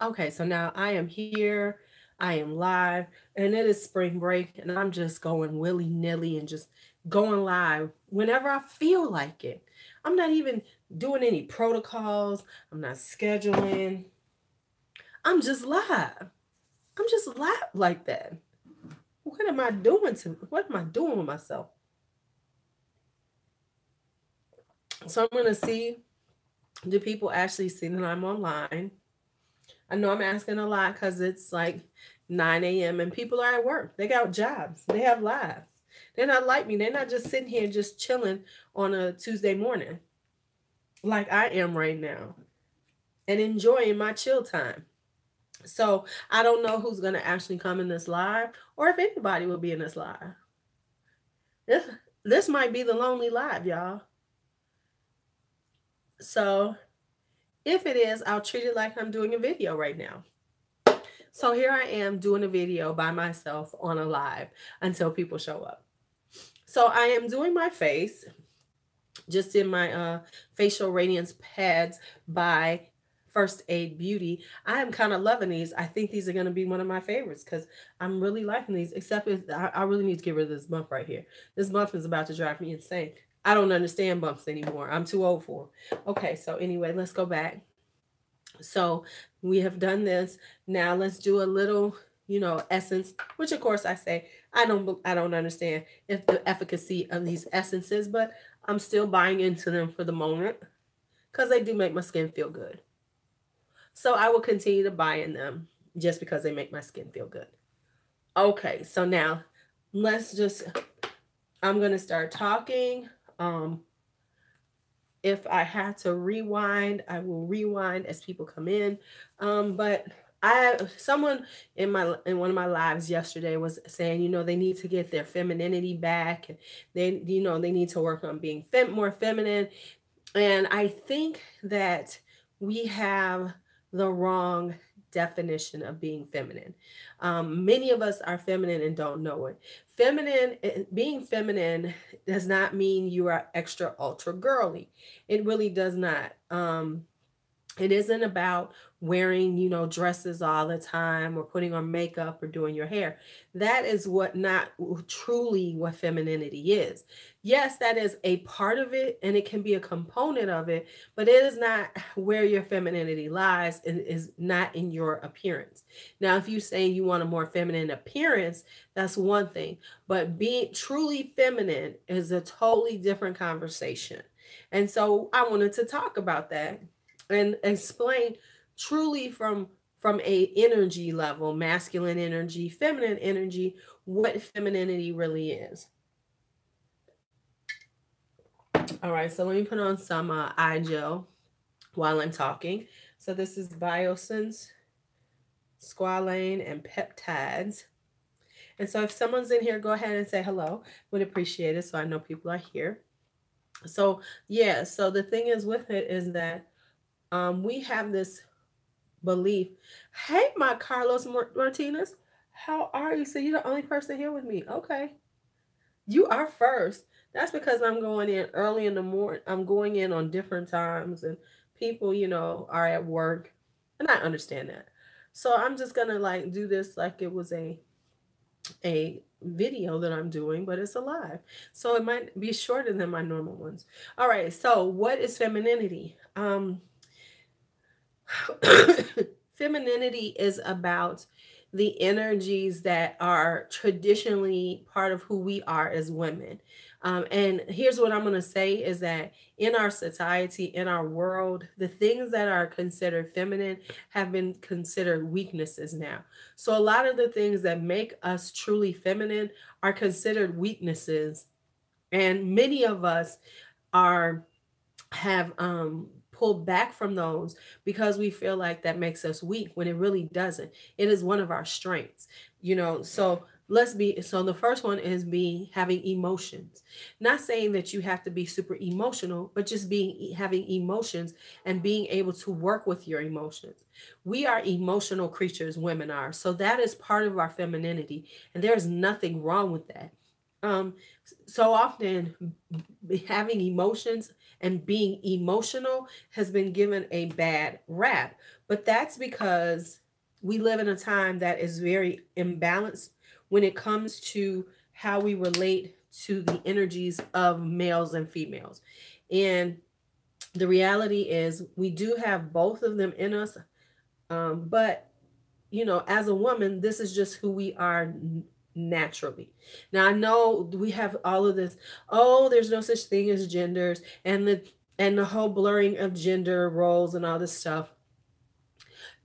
Okay, so now I am here. I am live, and it is spring break, and I'm just going willy nilly and just going live whenever I feel like it. I'm not even doing any protocols, I'm not scheduling. I'm just live. I'm just live like that. What am I doing with myself? So I'm gonna see, do people actually see that I'm online? I know I'm asking a lot because it's like 9 a.m. and people are at work. They got jobs. They have lives. They're not like me. They're not just sitting here just chilling on a Tuesday morning like I am right now and enjoying my chill time. So I don't know who's going to actually come in this live or if anybody will be in this live. This, this might be the lonely live, y'all. So if it is, I'll treat it like I'm doing a video right now. So here I am doing a video by myself on a live until people show up. So I am doing my face just in my facial radiance pads by First Aid Beauty. I am kind of loving these. I think these are going to be one of my favorites because I'm really liking these, except I really need to get rid of this bump right here. This bump is about to drive me insane. I don't understand bumps anymore. I'm too old for them. Okay, so anyway, let's go back. So we have done this. Now let's do a little, essence, which of course I say I don't understand if the efficacy of these essences, but I'm still buying into them for the moment because they do make my skin feel good. So I will continue to buy in them just because they make my skin feel good. Okay, so now I'm going to start talking. If I had to rewind, I will rewind as people come in. But someone in one of my lives yesterday was saying, they need to get their femininity back, and they need to work on being more feminine. And I think that we have the wrong definition of being feminine. Many of us are feminine and don't know it. Being feminine does not mean you are extra ultra girly. It really does not. It isn't about wearing, dresses all the time or putting on makeup or doing your hair. That is not truly what femininity is. Yes, that is a part of it and it can be a component of it, but it is not where your femininity lies and is not in your appearance. Now, if you're saying you want a more feminine appearance, that's one thing, but being truly feminine is a totally different conversation. And so I wanted to talk about that and explain truly from a energy level, masculine energy, feminine energy, what femininity really is. All right, so let me put on some eye gel while I'm talking. So this is Biosense, Squalane, and Peptides. And so if someone's in here, go ahead and say hello. Would appreciate it so I know people are here. So yeah, so the thing is with it is that we have this belief. Hey, my Carlos Martinez, how are you? So you're the only person here with me. Okay. You are first. That's because I'm going in early in the morning. I'm going in on different times and people, are at work. And I understand that. So I'm just going to do this like it was a video that I'm doing, but it's a live. So it might be shorter than my normal ones. All right. So what is femininity? Femininity is about the energies that are traditionally part of who we are as women. And here's what I'm going to say is that in our society, in our world, the things that are considered feminine have been considered weaknesses now. So a lot of the things that make us truly feminine are considered weaknesses. And many of us have pulled back from those because we feel like that makes us weak when it really doesn't. It is one of our strengths, so the first one is having emotions. Not saying that you have to be super emotional, but just having emotions and being able to work with your emotions. We are emotional creatures, women are. So that is part of our femininity, and there's nothing wrong with that. So often having emotions and being emotional has been given a bad rap. But that's because we live in a time that is very imbalanced when it comes to how we relate to the energies of males and females. And the reality is, we do have both of them in us. But as a woman, this is just who we are naturally. Now, I know we have all of this, oh, there's no such thing as genders, and the whole blurring of gender roles and all this stuff.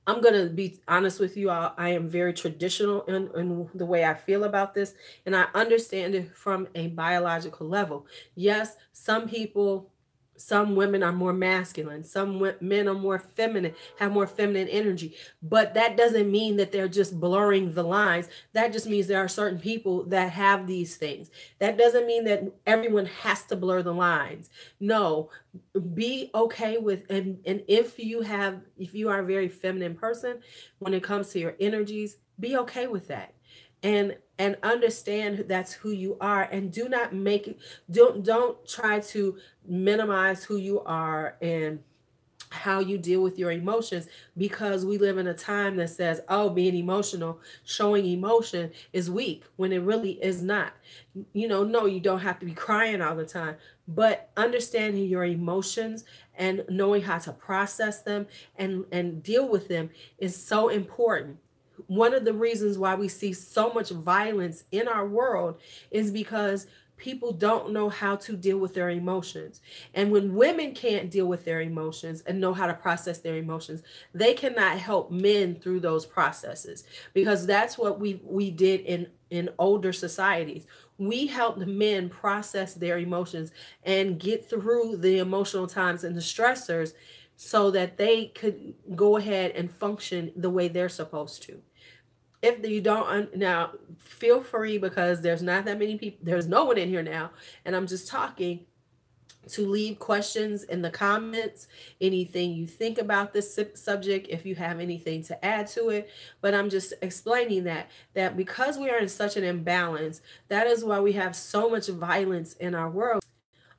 I'm going to be honest with you. I am very traditional in the way I feel about this, and I understand it from a biological level. Yes, some women are more masculine, some men are more feminine, have more feminine energy, but that doesn't mean that they're just blurring the lines. That just means there are certain people that have these things. That doesn't mean that everyone has to blur the lines. No, be okay with, and if you are a very feminine person, when it comes to your energies, be okay with that, and understand that's who you are, and do not make it, don't try to minimize who you are and how you deal with your emotions, because we live in a time that says, oh, being emotional, showing emotion is weak, when it really is not. No, you don't have to be crying all the time, but understanding your emotions and knowing how to process them and deal with them is so important. One of the reasons why we see so much violence in our world is because people don't know how to deal with their emotions. And when women can't deal with their emotions and know how to process their emotions, they cannot help men through those processes, because that's what we did in older societies. We helped men process their emotions and get through the emotional times and the stressors so that they could go ahead and function the way they're supposed to. If you don't, now feel free, because there's not that many people, there's no one in here now, and I'm just talking, to leave questions in the comments, anything you think about this subject, if you have anything to add to it. But I'm just explaining that because we are in such an imbalance, that is why we have so much violence in our world.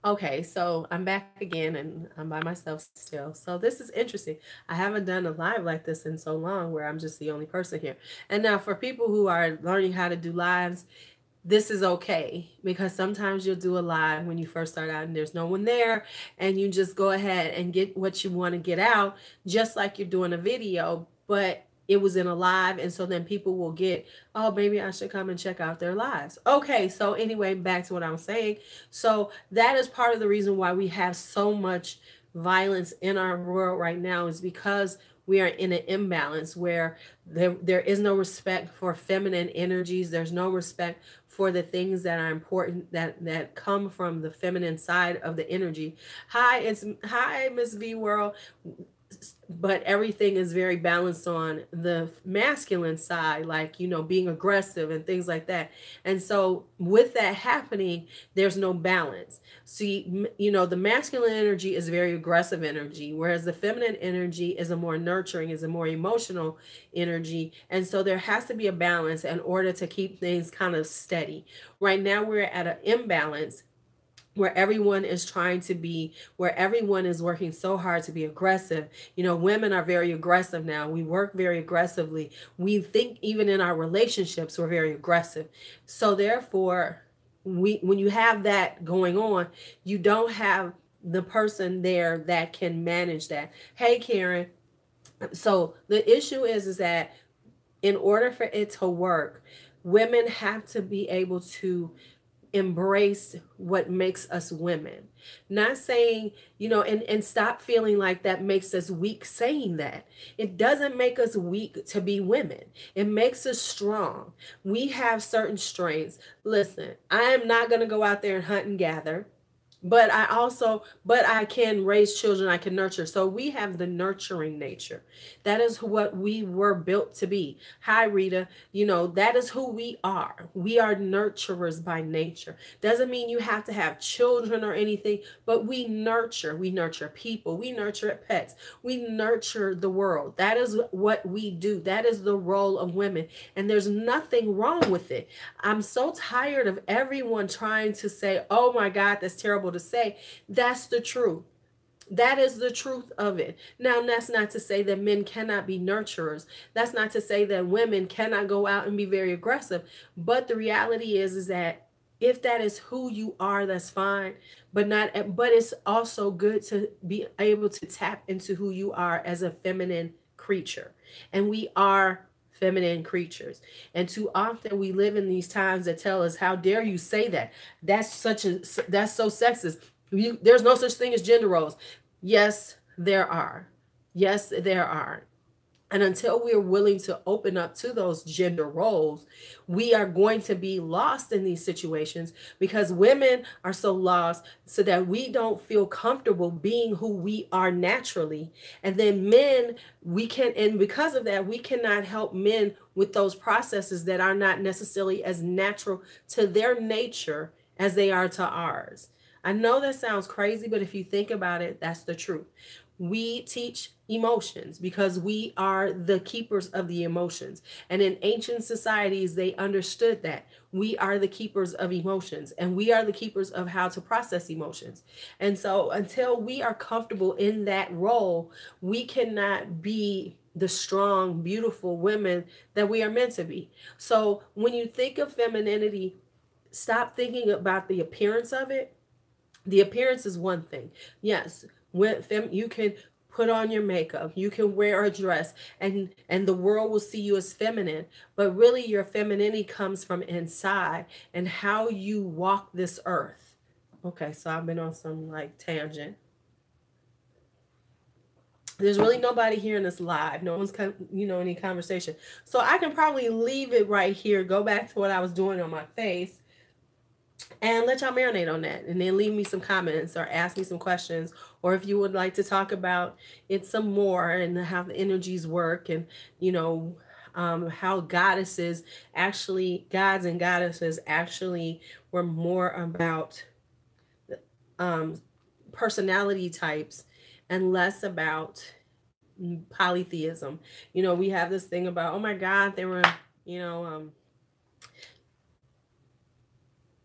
Okay, so I'm back again, and I'm by myself still. So this is interesting. I haven't done a live like this in so long, where I'm just the only person here. And now for people who are learning how to do lives, this is okay, because sometimes you'll do a live when you first start out and there's no one there, and you just go ahead and get what you want to get out, just like you're doing a video, but it was in a live, and so then people will get, oh, maybe I should come and check out their lives. Okay, so anyway, back to what I was saying. So that is part of the reason why we have so much violence in our world right now, is because we are in an imbalance where there is no respect for feminine energies. There's no respect for the things that are important, that come from the feminine side of the energy. Hi, Miss V World. But everything is very balanced on the masculine side, like, being aggressive and things like that. And so with that happening, there's no balance. See, the masculine energy is very aggressive energy, whereas the feminine energy is a more nurturing, is a more emotional energy. And so there has to be a balance in order to keep things kind of steady. Right now, we're at an imbalance where everyone is where everyone is working so hard to be aggressive. Women are very aggressive now. We work very aggressively. We think even in our relationships, we're very aggressive. So therefore, when you have that going on, you don't have the person there that can manage that. Hey, Karen. So the issue is that in order for it to work, women have to be able to embrace what makes us women. Not saying, and stop feeling like that makes us weak. Saying that it doesn't make us weak to be women. It makes us strong. We have certain strengths. Listen, I am not going to go out there and hunt and gather. But I can raise children, I can nurture. So we have the nurturing nature. That is what we were built to be. Hi, Rita. That is who we are. We are nurturers by nature. Doesn't mean you have to have children or anything, but we nurture. We nurture people. We nurture pets. We nurture the world. That is what we do. That is the role of women. And there's nothing wrong with it. I'm so tired of everyone trying to say, oh my God, that's terrible to say. That's the truth. That is the truth of it. Now, that's not to say that men cannot be nurturers. That's not to say that women cannot go out and be very aggressive. But the reality is that if that is who you are, that's fine. But it's also good to be able to tap into who you are as a feminine creature. And we are feminine creatures. And too often we live in these times that tell us, how dare you say that? That's so sexist. There's no such thing as gender roles. Yes, there are. Yes, there are. And until we're willing to open up to those gender roles, we are going to be lost in these situations, because women are so lost so that we don't feel comfortable being who we are naturally. And then men, and because of that, we cannot help men with those processes that are not necessarily as natural to their nature as they are to ours. I know that sounds crazy, but if you think about it, that's the truth. We teach emotions because we are the keepers of the emotions. And in ancient societies, they understood that we are the keepers of emotions, and we are the keepers of how to process emotions. And so until we are comfortable in that role, we cannot be the strong, beautiful women that we are meant to be. So when you think of femininity, stop thinking about the appearance of it. The appearance is one thing. Yes, you can put on your makeup, you can wear a dress, and the world will see you as feminine. But really, your femininity comes from inside and how you walk this earth. Okay, so I've been on some like tangent. There's really nobody here in this live. No one's any conversation. So I can probably leave it right here. Go back to what I was doing on my face and let y'all marinate on that, and then leave me some comments or ask me some questions, or if you would like to talk about it some more and how the energies work, and how gods and goddesses actually were more about personality types and less about polytheism. We have this thing about, oh my God, they were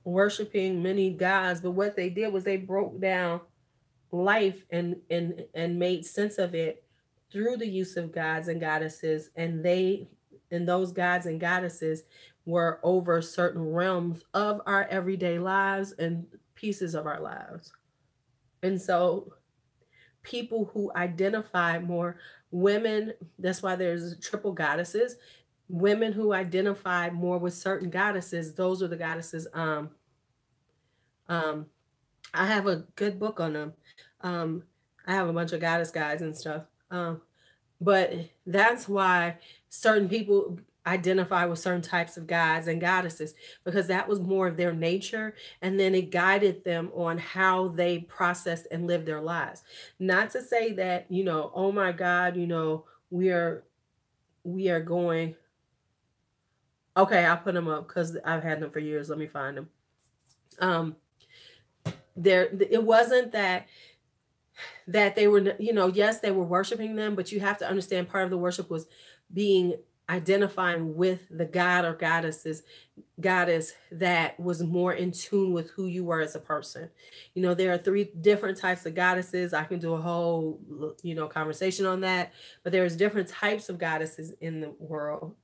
worshiping many gods, but what they did was they broke down life and made sense of it through the use of gods and goddesses, and those gods and goddesses were over certain realms of our everyday lives and pieces of our lives. And so people who identify more, women, that's why there's triple goddesses. Women who identify more with certain goddesses, those are the goddesses. I have a good book on them. I have a bunch of goddess guides and stuff. But that's why certain people identify with certain types of gods and goddesses, because that was more of their nature, and then it guided them on how they processed and lived their lives. Not to say that, oh my God, we are going. Okay, I'll put them up because I've had them for years. Let me find them. It wasn't that they were, yes, they were worshiping them, but you have to understand part of the worship was identifying with the god or goddess that was more in tune with who you were as a person. There are 3 different types of goddesses. I can do a whole, conversation on that, but there's different types of goddesses in the world.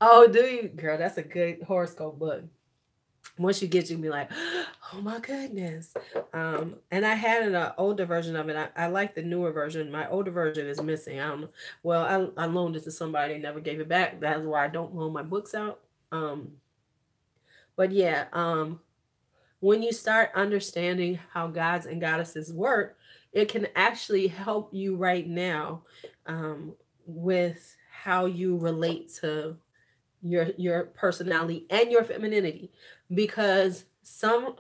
Oh, do you? Girl, that's a good horoscope book. Once you get, you can be like, oh my goodness. And I had an older version of it. I like the newer version. My older version is missing. I don't know. Well, I loaned it to somebody, never gave it back. That's why I don't loan my books out. But yeah, when you start understanding how gods and goddesses work, it can actually help you right now with how you relate to your personality and your femininity, because some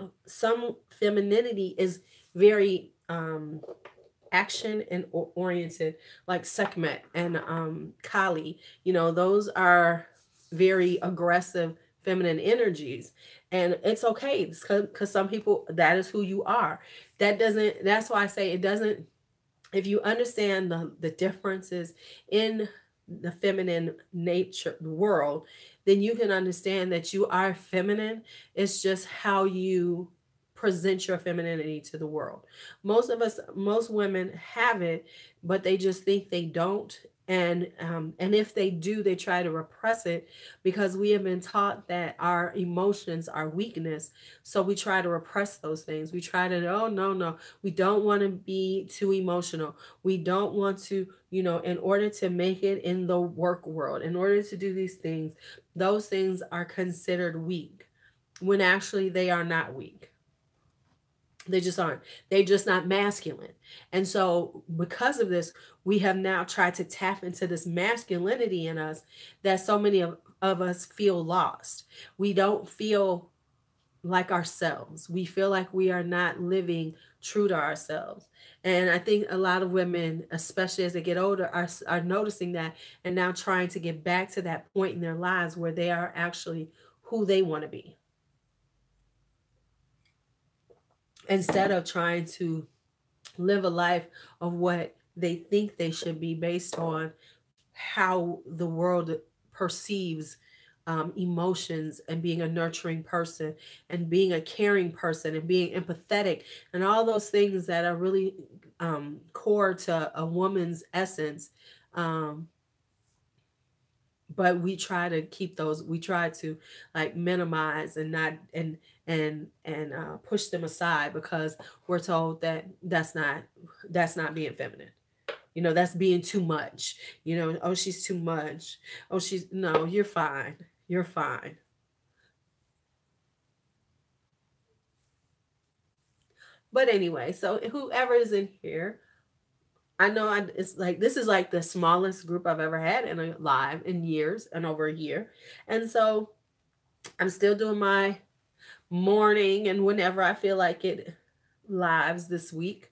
femininity is very action and oriented, like Sekhmet and Kali. Those are very aggressive feminine energies, and it's okay because some people, that is who you are. That's why I say it doesn't. If you understand the differences in the feminine nature world, then you can understand that you are feminine. It's just how you present your femininity to the world. Most women have it, but they just think they don't. And if they do, they try to repress it because we have been taught that our emotions are weakness. So we try to repress those things. We try to, oh, no, no, we don't want to be too emotional. We don't want to, in order to make it in the work world, in order to do these things, those things are considered weak when actually they are not weak. They just aren't. They're just not masculine. And so, because of this, we have now tried to tap into this masculinity in us that so many of us feel lost. We don't feel like ourselves. We feel like we are not living true to ourselves. And I think a lot of women, especially as they get older, are noticing that and now trying to get back to that point in their lives where they are actually who they want to be, instead of trying to live a life of what they think they should be based on how the world perceives emotions, and being a nurturing person, and being a caring person, and being empathetic, and all those things that are really core to a woman's essence. But we try to keep those, we try to like minimize and not and push them aside because we're told that that's not being feminine. That's being too much. Oh, she's too much. Oh, no, you're fine. You're fine. But anyway, so whoever is in here, I know it's like, this is like the smallest group I've ever had in a live in years, and over a year. And so I'm still doing my morning and whenever I feel like it lives this week.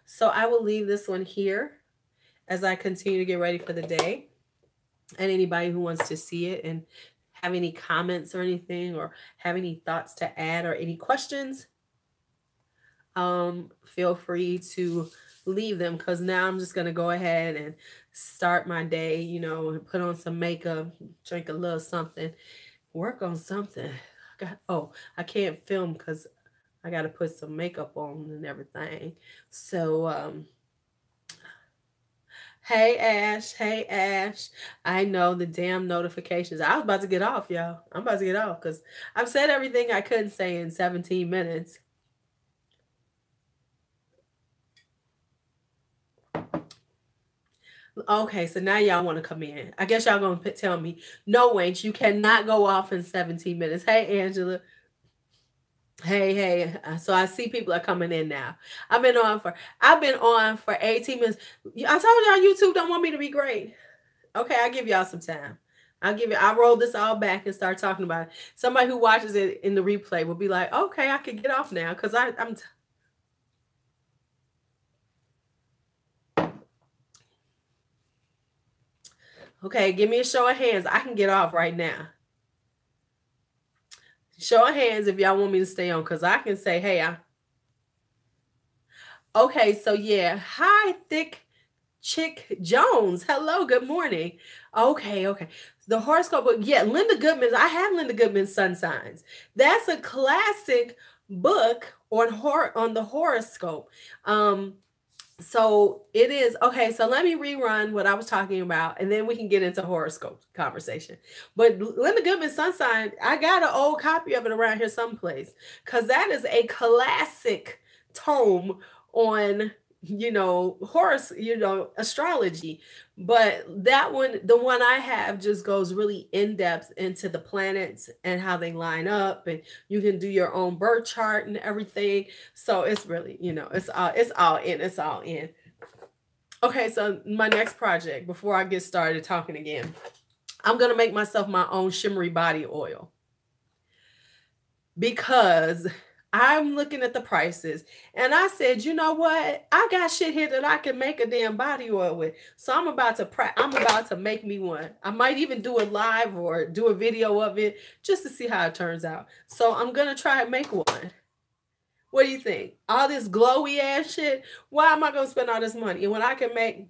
So I will leave this one here as I continue to get ready for the day. And anybody who wants to see it and have any comments or anything, or have any thoughts to add or any questions, feel free to leave them, because now I'm just going to go ahead and start my day, and put on some makeup, drink a little something, work on something. I can't film because I got to put some makeup on and everything. So, hey Ash, I know the damn notifications. I was about to get off, y'all. I'm about to get off because I've said everything I couldn't say in 17 minutes. Okay, so now y'all want to come in. I guess y'all going to tell me, no, Wench, you cannot go off in 17 minutes. Hey, Angela. Hey. So I see people are coming in now. I've been on for 18 minutes. I told y'all YouTube don't want me to be great. Okay, I'll give y'all some time. I'll roll this all back and start talking about it. Somebody who watches it in the replay will be like, okay, I can get off now because I'm okay, give me a show of hands. I can get off right now. Show of hands if y'all want me to stay on, because I can say, hey, okay, so yeah. Hi, Thick Chick Jones. Hello, good morning. Okay. The horoscope book. Yeah, Linda Goodman's. I have Linda Goodman's Sun Signs. That's a classic book on the horoscope. So it is. Okay, so let me rerun what I was talking about, and then we can get into horoscope conversation. But Linda Goodman's Sun Sign, I got an old copy of it around here someplace, because that is a classic tome on, astrology. But that one, the one I have, just goes really in depth into the planets and how they line up, and you can do your own birth chart and everything. So it's really, it's all in. Okay, so my next project, before I get started talking again, I'm gonna make myself my own shimmery body oil, because I'm looking at the prices and I said, you know what? I got shit here that I can make a damn body oil with. So I'm about to make me one. I might even do it live or do a video of it just to see how it turns out. So I'm going to try and make one. What do you think? All this glowy ass shit. Why am I going to spend all this money? And when I can make,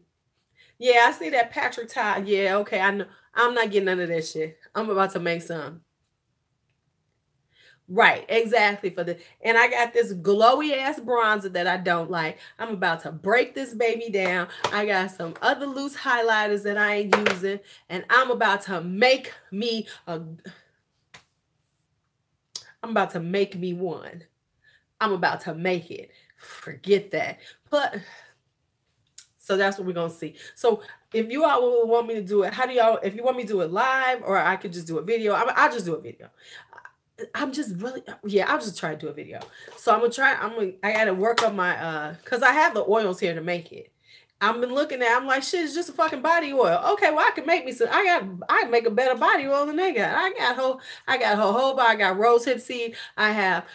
yeah, I see that Patrick tie. Yeah. Okay. I know. I'm not getting none of that shit. I'm about to make some. Right, exactly for the and I got this glowy ass bronzer that I don't like. I'm about to break this baby down. I got some other loose highlighters that I ain't using, and I'm about to make me one. I'm about to make it. Forget that. But so that's what we're gonna see. So if you all want me to do it, how do y'all? If you want me to do it live, or I could just do a video, I'll just do a video. I'm just really, yeah, I'll just try to do a video. So I gotta work on my because I have the oils here to make it. I've been looking at, I'm like, shit, it's just a fucking body oil. Okay, well, I can make me some, I can make a better body oil than they got. I got jojoba, I got rose hip seed, I have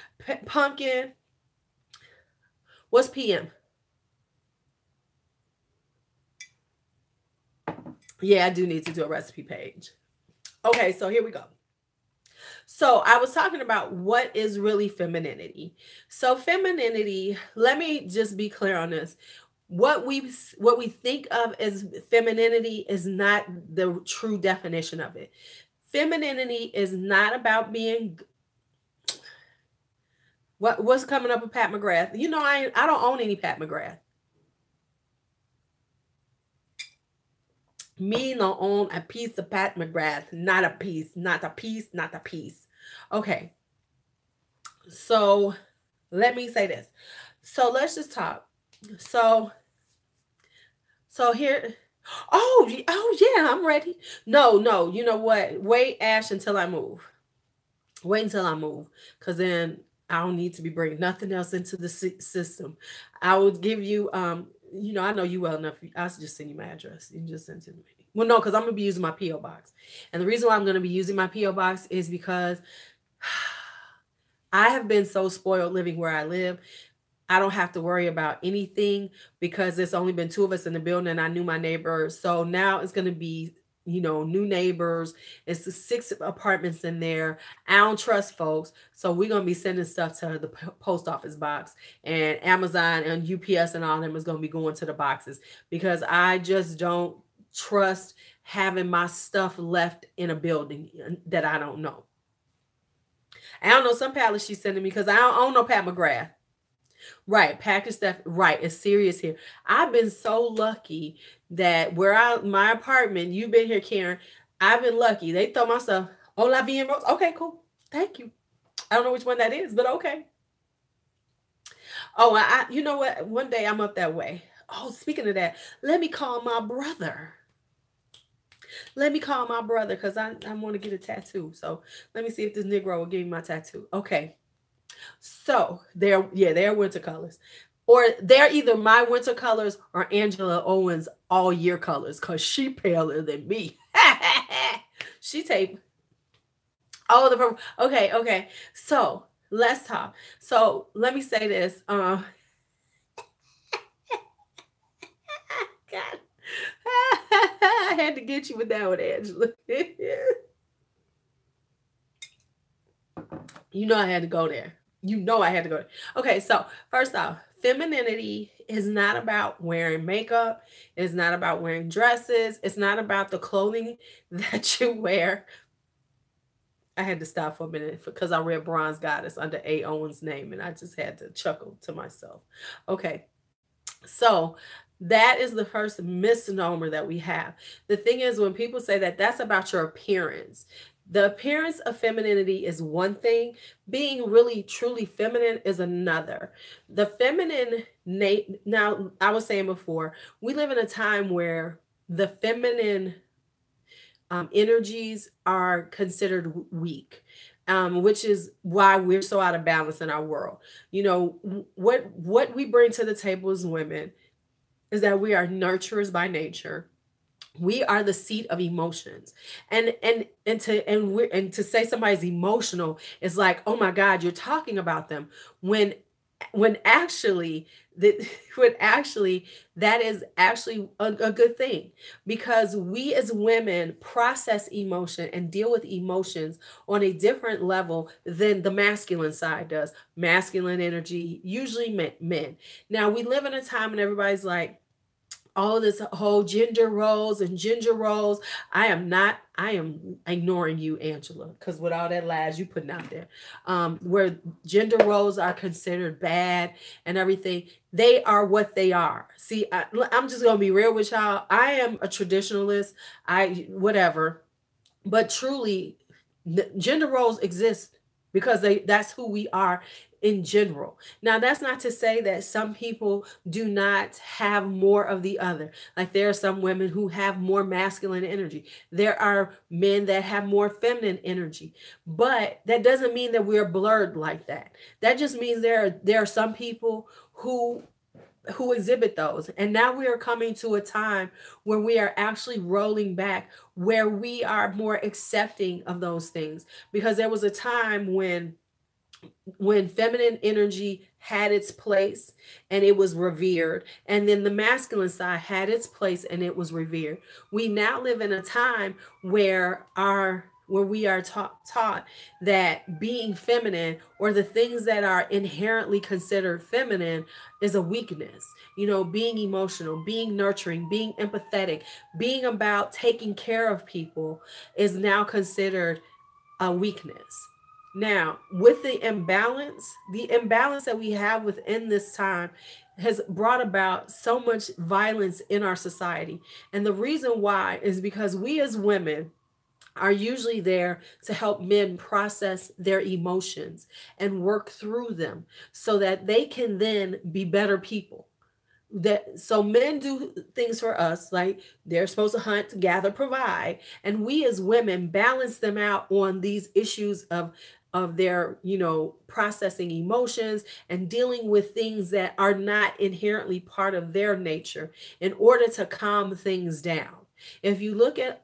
pumpkin. What's PM? Yeah, I do need to do a recipe page. Okay, so here we go. So I was talking about what is really femininity. So femininity, let me just be clear on this. What we think of as femininity is not the true definition of it. Femininity is not about being what's coming up with Pat McGrath. You know, I don't own any Pat McGrath. Me don't own a piece of Pat McGrath. Not a piece. Okay. So let me say this. So let's just talk. So here. Oh yeah, I'm ready. No. You know what? Wait, Ash, until I move. Wait until I move. Because then I don't need to be bringing nothing else into the system. I would give you, you know, I know you well enough. I'll just send you my address. You can just send it to me. Well, no, because I'm going to be using my P.O. box. And the reason why I'm going to be using my P.O. box is because I have been so spoiled living where I live. I don't have to worry about anything because there's only been 2 of us in the building and I knew my neighbors. So now it's going to be, you know, new neighbors. It's 6 apartments in there. I don't trust folks. So we're going to be sending stuff to the post office box, and Amazon and UPS and all of them is going to be going to the boxes because I just don't trust having my stuff left in a building that I don't know. I don't know some pallets she's sending me because I don't own no Pat McGrath. Right, package stuff. Right, it's serious here. I've been so lucky that my apartment, you've been here, Karen. I've been lucky. They throw my stuff. Oh, La Vie en Rose. Okay, cool. Thank you. I don't know which one that is, but okay. Oh, you know what? One day I'm up that way. Oh, speaking of that, let me call my brother. Because I want to get a tattoo. So let me see if this Negro will give me my tattoo. Okay. So they're winter colors. Or they're either my winter colors or Angela Owens all year colors because she paler than me. She tape. Oh, the purple. Okay. So let's talk. So let me say this. God. I had to get you with that one, Angela. You know I had to go there. Okay, so first off, femininity is not about wearing makeup. It's not about wearing dresses. It's not about the clothing that you wear. I had to stop for a minute because I read Bronze Goddess under A. Owens' name, and I just had to chuckle to myself. Okay, so that is the first misnomer that we have. The thing is, when people say that that's about your appearance, the appearance of femininity is one thing. Being really, truly feminine is another. The feminine, now I was saying before, we live in a time where the feminine energies are considered weak. Which is why we're so out of balance in our world. You know, what we bring to the table as women is that we are nurturers by nature. We are the seat of emotions, and to say somebody's emotional is like, oh my God, you're talking about them when actually that is actually a good thing, because we as women process emotion and deal with emotions on a different level than the masculine side does. Masculine energy, usually men. Now we live in a time when everybody's like, all this whole gender roles and ginger roles. I am ignoring you, Angela, because with all that lies you putting out there, where gender roles are considered bad and everything, they are what they are. See, I'm just gonna be real with y'all. I am a traditionalist. Whatever, but truly, gender roles exist because that's who we are in general. Now, that's not to say that some people do not have more of the other. Like there are some women who have more masculine energy. There are men that have more feminine energy. But that doesn't mean that we're blurred like that. That just means there are some people who exhibit those. And now we are coming to a time where we are actually rolling back, where we are more accepting of those things. Because there was a time when feminine energy had its place and it was revered, and then the masculine side had its place and it was revered. We now live in a time where we are taught that being feminine, or the things that are inherently considered feminine, is a weakness. You know, being emotional, being nurturing, being empathetic, being about taking care of people is now considered a weakness. Now, with the imbalance that we have within this time has brought about so much violence in our society. And the reason why is because we as women are usually there to help men process their emotions and work through them so that they can then be better people. So men do things for us, like they're supposed to hunt, gather, provide, and we as women balance them out on these issues of their, processing emotions and dealing with things that are not inherently part of their nature in order to calm things down. If you look at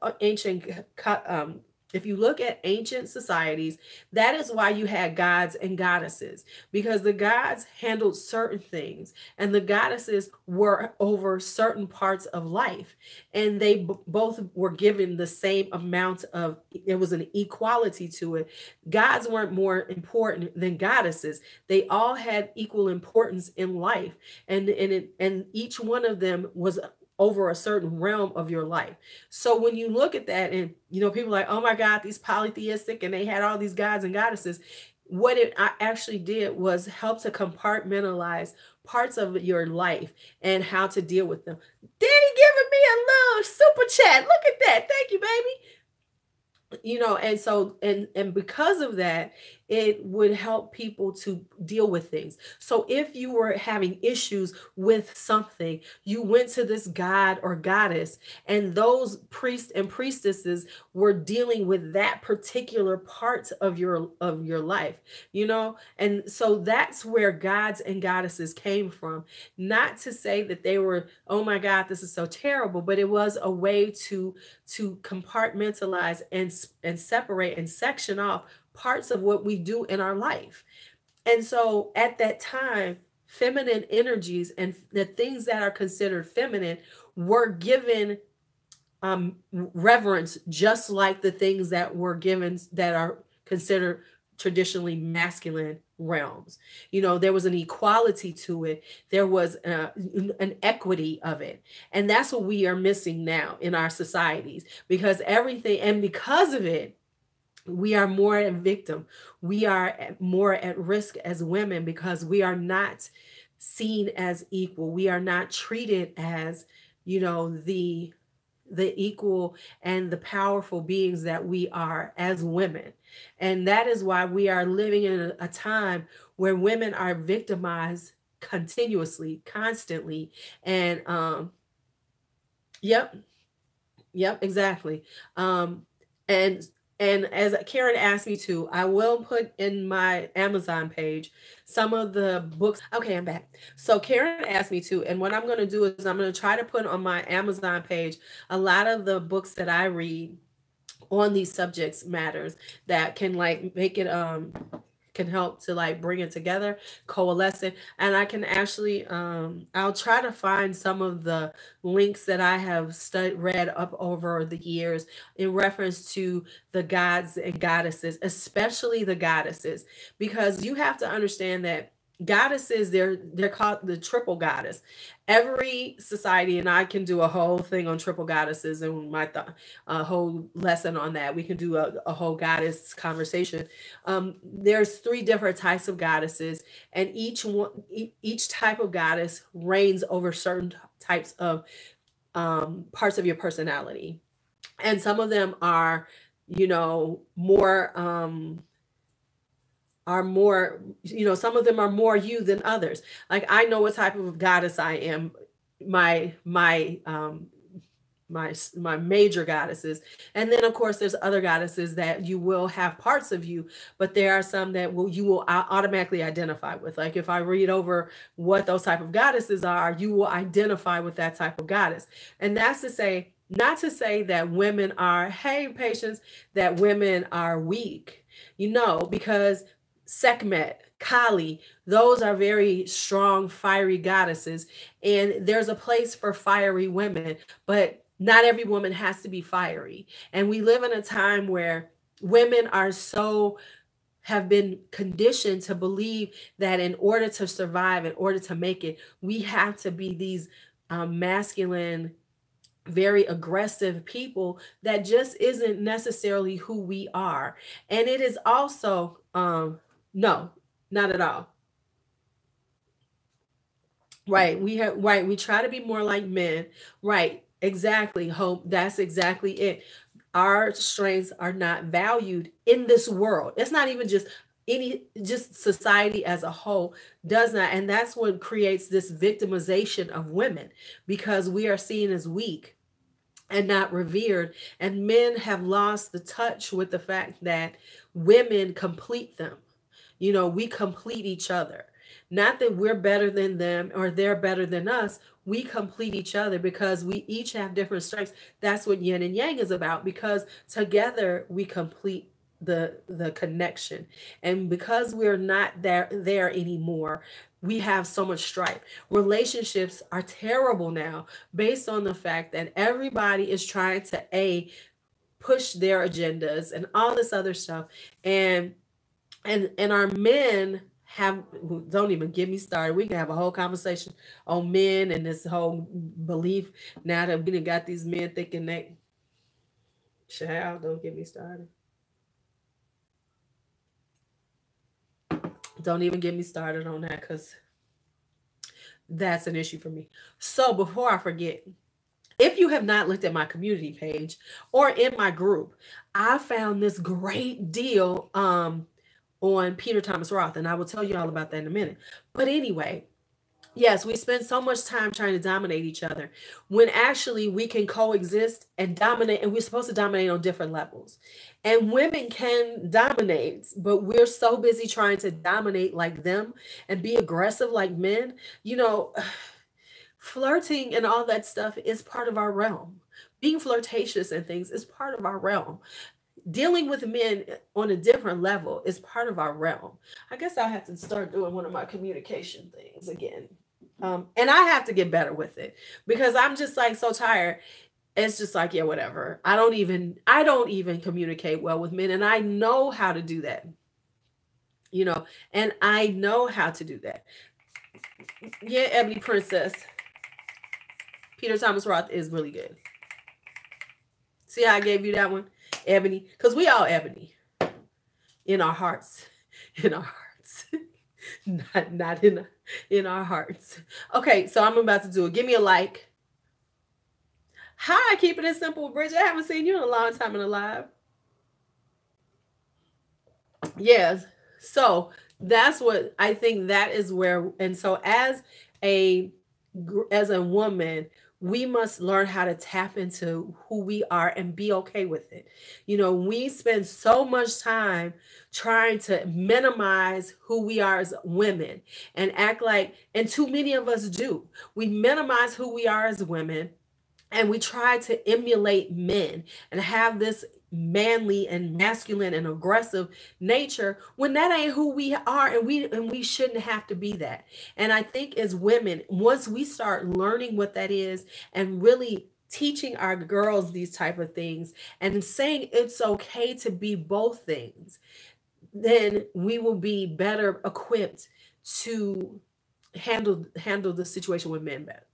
ancient societies, that is why you had gods and goddesses, because the gods handled certain things and the goddesses were over certain parts of life, and they both were given the same amount of, there was an equality to it. Gods weren't more important than goddesses. They all had equal importance in life, and each one of them was over a certain realm of your life. So when you look at that, and people are like, oh my God, these polytheistic, and they had all these gods and goddesses. What it actually did was help to compartmentalize parts of your life and how to deal with them. Danny giving me a little super chat. Look at that. Thank you, baby. And so, and because of that, it would help people to deal with things. So if you were having issues with something, you went to this god or goddess, and those priests and priestesses were dealing with that particular part of your life, and so that's where gods and goddesses came from. Not to say that they were, oh my God, this is so terrible, but it was a way to compartmentalize and separate and section off parts of what we do in our life. And so at that time, feminine energies and the things that are considered feminine were given reverence, just like the things that were given that are considered traditionally masculine realms. There was an equality to it. There was an equity of it. And that's what we are missing now in our societies, because because of it, we are more a victim. We are more at risk as women because we are not seen as equal. We are not treated as, the equal and the powerful beings that we are as women. And that is why we are living in a time where women are victimized continuously, constantly. And yep, exactly. And as Karen asked me to, I will put in my Amazon page some of the books. Okay, I'm back. So Karen asked me to, and what I'm going to do is I'm going to try to put on my Amazon page a lot of the books that I read on these subjects matters that can make it can help to bring it together, coalesce it. And I can actually I'll try to find some of the links that I have read up over the years in reference to the gods and goddesses, especially the goddesses, because you have to understand that goddesses, they're called the triple goddess. Every society, and I can do a whole thing on triple goddesses and a whole lesson on that. We can do a whole goddess conversation. There's three different types of goddesses, and each type of goddess reigns over certain types of parts of your personality. And some of them are, more some of them are more you than others. Like, I know what type of goddess I am. My major goddesses, and then of course there's other goddesses that you will have parts of you, but there are some that you will automatically identify with. Like, if I read over what those type of goddesses are, you will identify with that type of goddess. And that's to say, not to say that women are, hey, patience, that women are weak, because Sekhmet, Kali, those are very strong, fiery goddesses. And there's a place for fiery women, but not every woman has to be fiery. And we live in a time where women have been conditioned to believe that in order to survive, in order to make it, we have to be these masculine, very aggressive people that just isn't necessarily who we are. And it is also, no, not at all. Right. We try to be more like men. Right. Exactly. Hope. That's exactly it. Our strengths are not valued in this world. It's not even just society as a whole does not. And that's what creates this victimization of women, because we are seen as weak and not revered. And men have lost the touch with the fact that women complete them. We complete each other. Not that we're better than them or they're better than us. We complete each other because we each have different strengths. That's what yin and yang is about, because together we complete the connection. And because we're not there anymore, we have so much strife. Relationships are terrible now based on the fact that everybody is trying to push their agendas and all this other stuff. And our men don't even get me started. We can have a whole conversation on men and this whole belief now that we done got these men thinking that, child, don't get me started. Don't even get me started on that, because that's an issue for me. So before I forget, if you have not looked at my community page or in my group, I found this great deal on Peter Thomas Roth, and I will tell you all about that in a minute. But anyway, yes, we spend so much time trying to dominate each other when actually we can coexist and dominate, and we're supposed to dominate on different levels. And women can dominate, but we're so busy trying to dominate like them and be aggressive like men. Flirting and all that stuff is part of our realm. Being flirtatious and things is part of our realm. Dealing with men on a different level is part of our realm. I guess I'll have to start doing one of my communication things again. And I have to get better with it, because I'm just like so tired. It's just like, yeah, whatever. I don't even communicate well with men, and I know how to do that. And I know how to do that. Yeah, Ebony Princess. Peter Thomas Roth is really good. See how I gave you that one? Ebony, because we all ebony in our hearts, not in our hearts. Okay, so I'm about to do it. Give me a like. Hi, keeping it simple, Bridget. I haven't seen you in a long time in the live. Yes, so that's what I think. That is where, and so as a woman, we must learn how to tap into who we are and be okay with it. We spend so much time trying to minimize who we are as women and act like, and too many of us do. We minimize who we are as women, and we try to emulate men and have this manly and masculine and aggressive nature when that ain't who we are, and we shouldn't have to be that. And I think as women, once we start learning what that is and really teaching our girls these type of things and saying it's okay to be both things, then we will be better equipped to handle the situation with men better.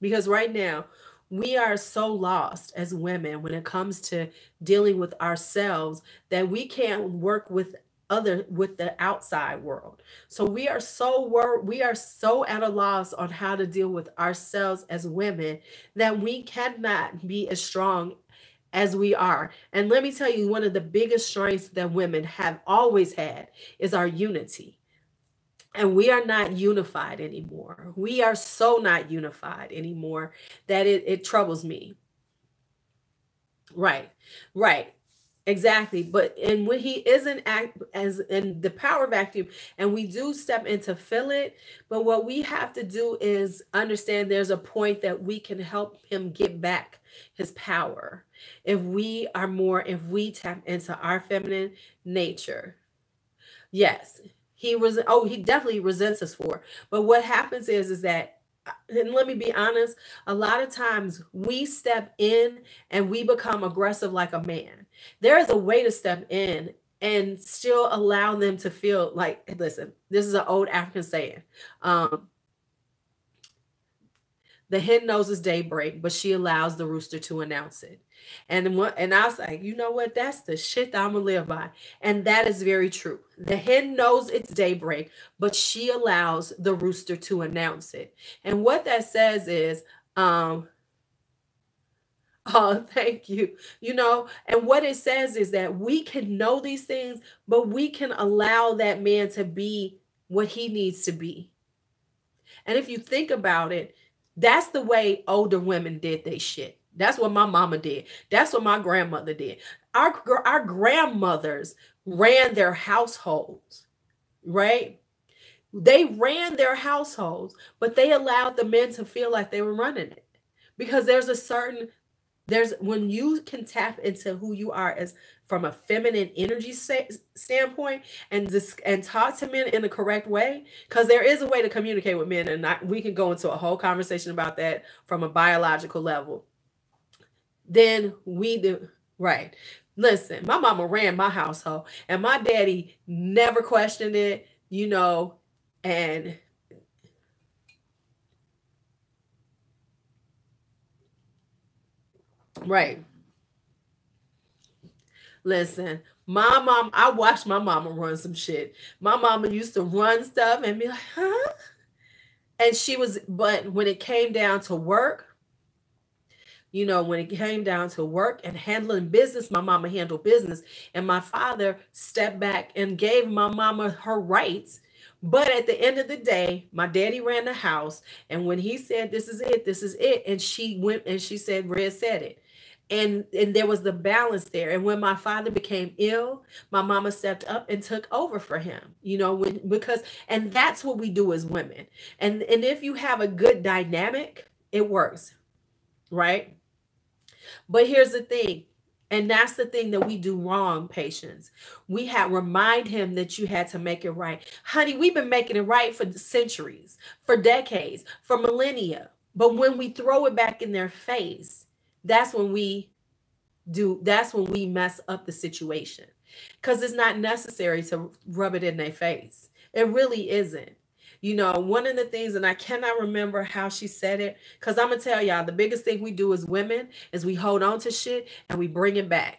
Because right now, we are so lost as women when it comes to dealing with ourselves that we can't work with the outside world. So we are so at a loss on how to deal with ourselves as women that we cannot be as strong as we are. And let me tell you, one of the biggest strengths that women have always had is our unity. And we are not unified anymore. We are so not unified anymore that it troubles me. Right, right. Exactly. But and when he isn't act as in the power vacuum, and we do step in to fill it, but what we have to do is understand there's a point that we can help him get back his power. If we tap into our feminine nature. Yes, he definitely resents us for. But what happens is that, and let me be honest, a lot of times we step in and we become aggressive like a man. There is a way to step in and still allow them to feel like, listen, this is an old African saying. The hen knows it's daybreak, but she allows the rooster to announce it. And I was like, you know what? That's the shit that I'm gonna live by. And that is very true. The hen knows it's daybreak, but she allows the rooster to announce it. And what that says is, oh, thank you. And what it says is that we can know these things, but we can allow that man to be what he needs to be. And if you think about it, that's the way older women did their shit. That's what my mama did. That's what my grandmother did. Our grandmothers ran their households, right? They ran their households, but they allowed the men to feel like they were running it. Because when you can tap into who you are as from a feminine energy standpoint and talk to men in the correct way, because there is a way to communicate with men, and we can go into a whole conversation about that from a biological level. Then we do right. Listen, my mama ran my household, and my daddy never questioned it, and right. Listen, I watched my mama run some shit. My mama used to run stuff and be like, huh? But when it came down to work, when it came down to work and handling business, my mama handled business. And my father stepped back and gave my mama her rights. But at the end of the day, my daddy ran the house. And when he said, this is it. And she went and she said, Red said it. And there was the balance there. And when my father became ill, my mama stepped up and took over for him, and that's what we do as women. And if you have a good dynamic, it works, right? But here's the thing, and that's the thing that we do wrong, Patience. We remind him that you had to make it right. Honey, we've been making it right for centuries, for decades, for millennia. But when we throw it back in their face, that's when we mess up the situation, because it's not necessary to rub it in their face. It really isn't. One of the things, and I cannot remember how she said it, because I'm gonna tell y'all, the biggest thing we do as women is we hold on to shit and we bring it back.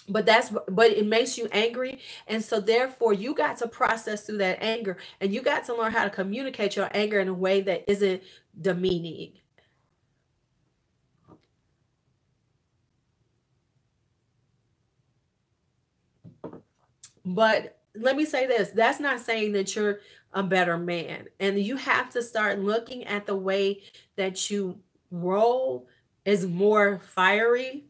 But it makes you angry. And so therefore you got to process through that anger, and you got to learn how to communicate your anger in a way that isn't demeaning. But let me say this, that's not saying that you're a better man. And you have to start looking at the way that you roll is more fiery.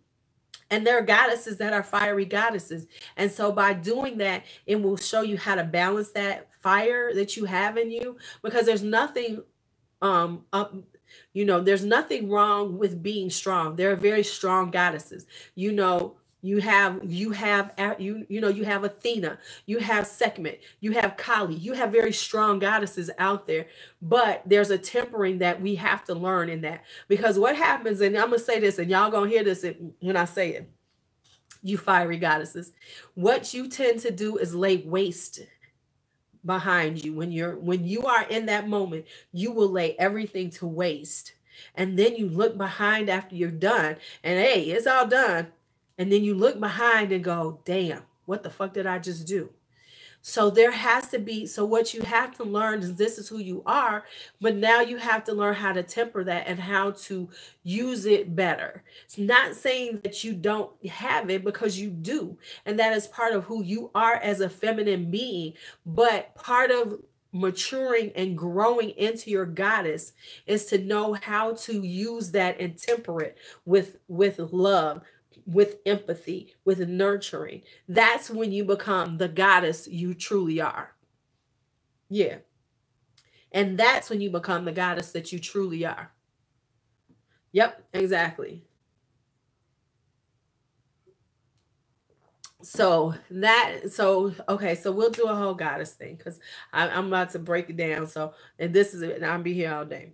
And there are goddesses that are fiery goddesses. And so by doing that, it will show you how to balance that fire that you have in you, because there's nothing there's nothing wrong with being strong. There are very strong goddesses. You have Athena, you have Sekhmet, you have Kali, you have very strong goddesses out there, but there's a tempering that we have to learn in that. Because what happens, and I'm gonna say this, and y'all gonna hear this when I say it, you fiery goddesses, what you tend to do is lay waste behind you. When you are in that moment, you will lay everything to waste. And then you look behind after you're done, and hey, it's all done. And then you look behind and go, damn, what the fuck did I just do? So there has to be, so what you have to learn is this is who you are, but now you have to learn how to temper that and how to use it better. It's not saying that you don't have it, because you do. And that is part of who you are as a feminine being. But part of maturing and growing into your goddess is to know how to use that and temper it with love, with empathy, with nurturing. That's when you become the goddess you truly are. Yeah. And that's when you become the goddess that you truly are. Yep, exactly. So okay, so we'll do a whole goddess thing, because I'm about to break it down. So, and this is it, and I'll be here all day.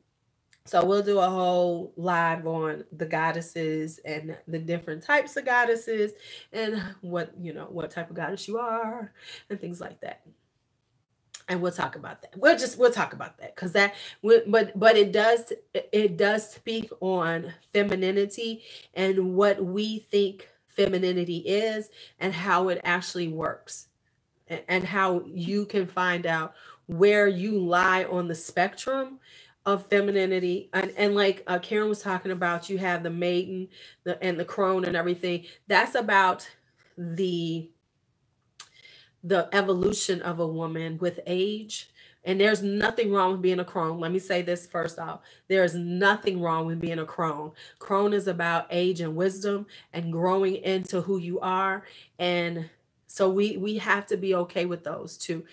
So we'll do a whole live on the goddesses and the different types of goddesses, and what, what type of goddess you are, and things like that. And we'll talk about that. We'll talk about that, because but it does speak on femininity and what we think femininity is, and how it actually works, and how you can find out where you lie on the spectrum of femininity. And like Karen was talking about, you have the maiden, and the crone and everything. That's about the evolution of a woman with age. And there's nothing wrong with being a crone. Let me say this first off. There is nothing wrong with being a crone. Crone is about age and wisdom and growing into who you are. And so we have to be okay with those too.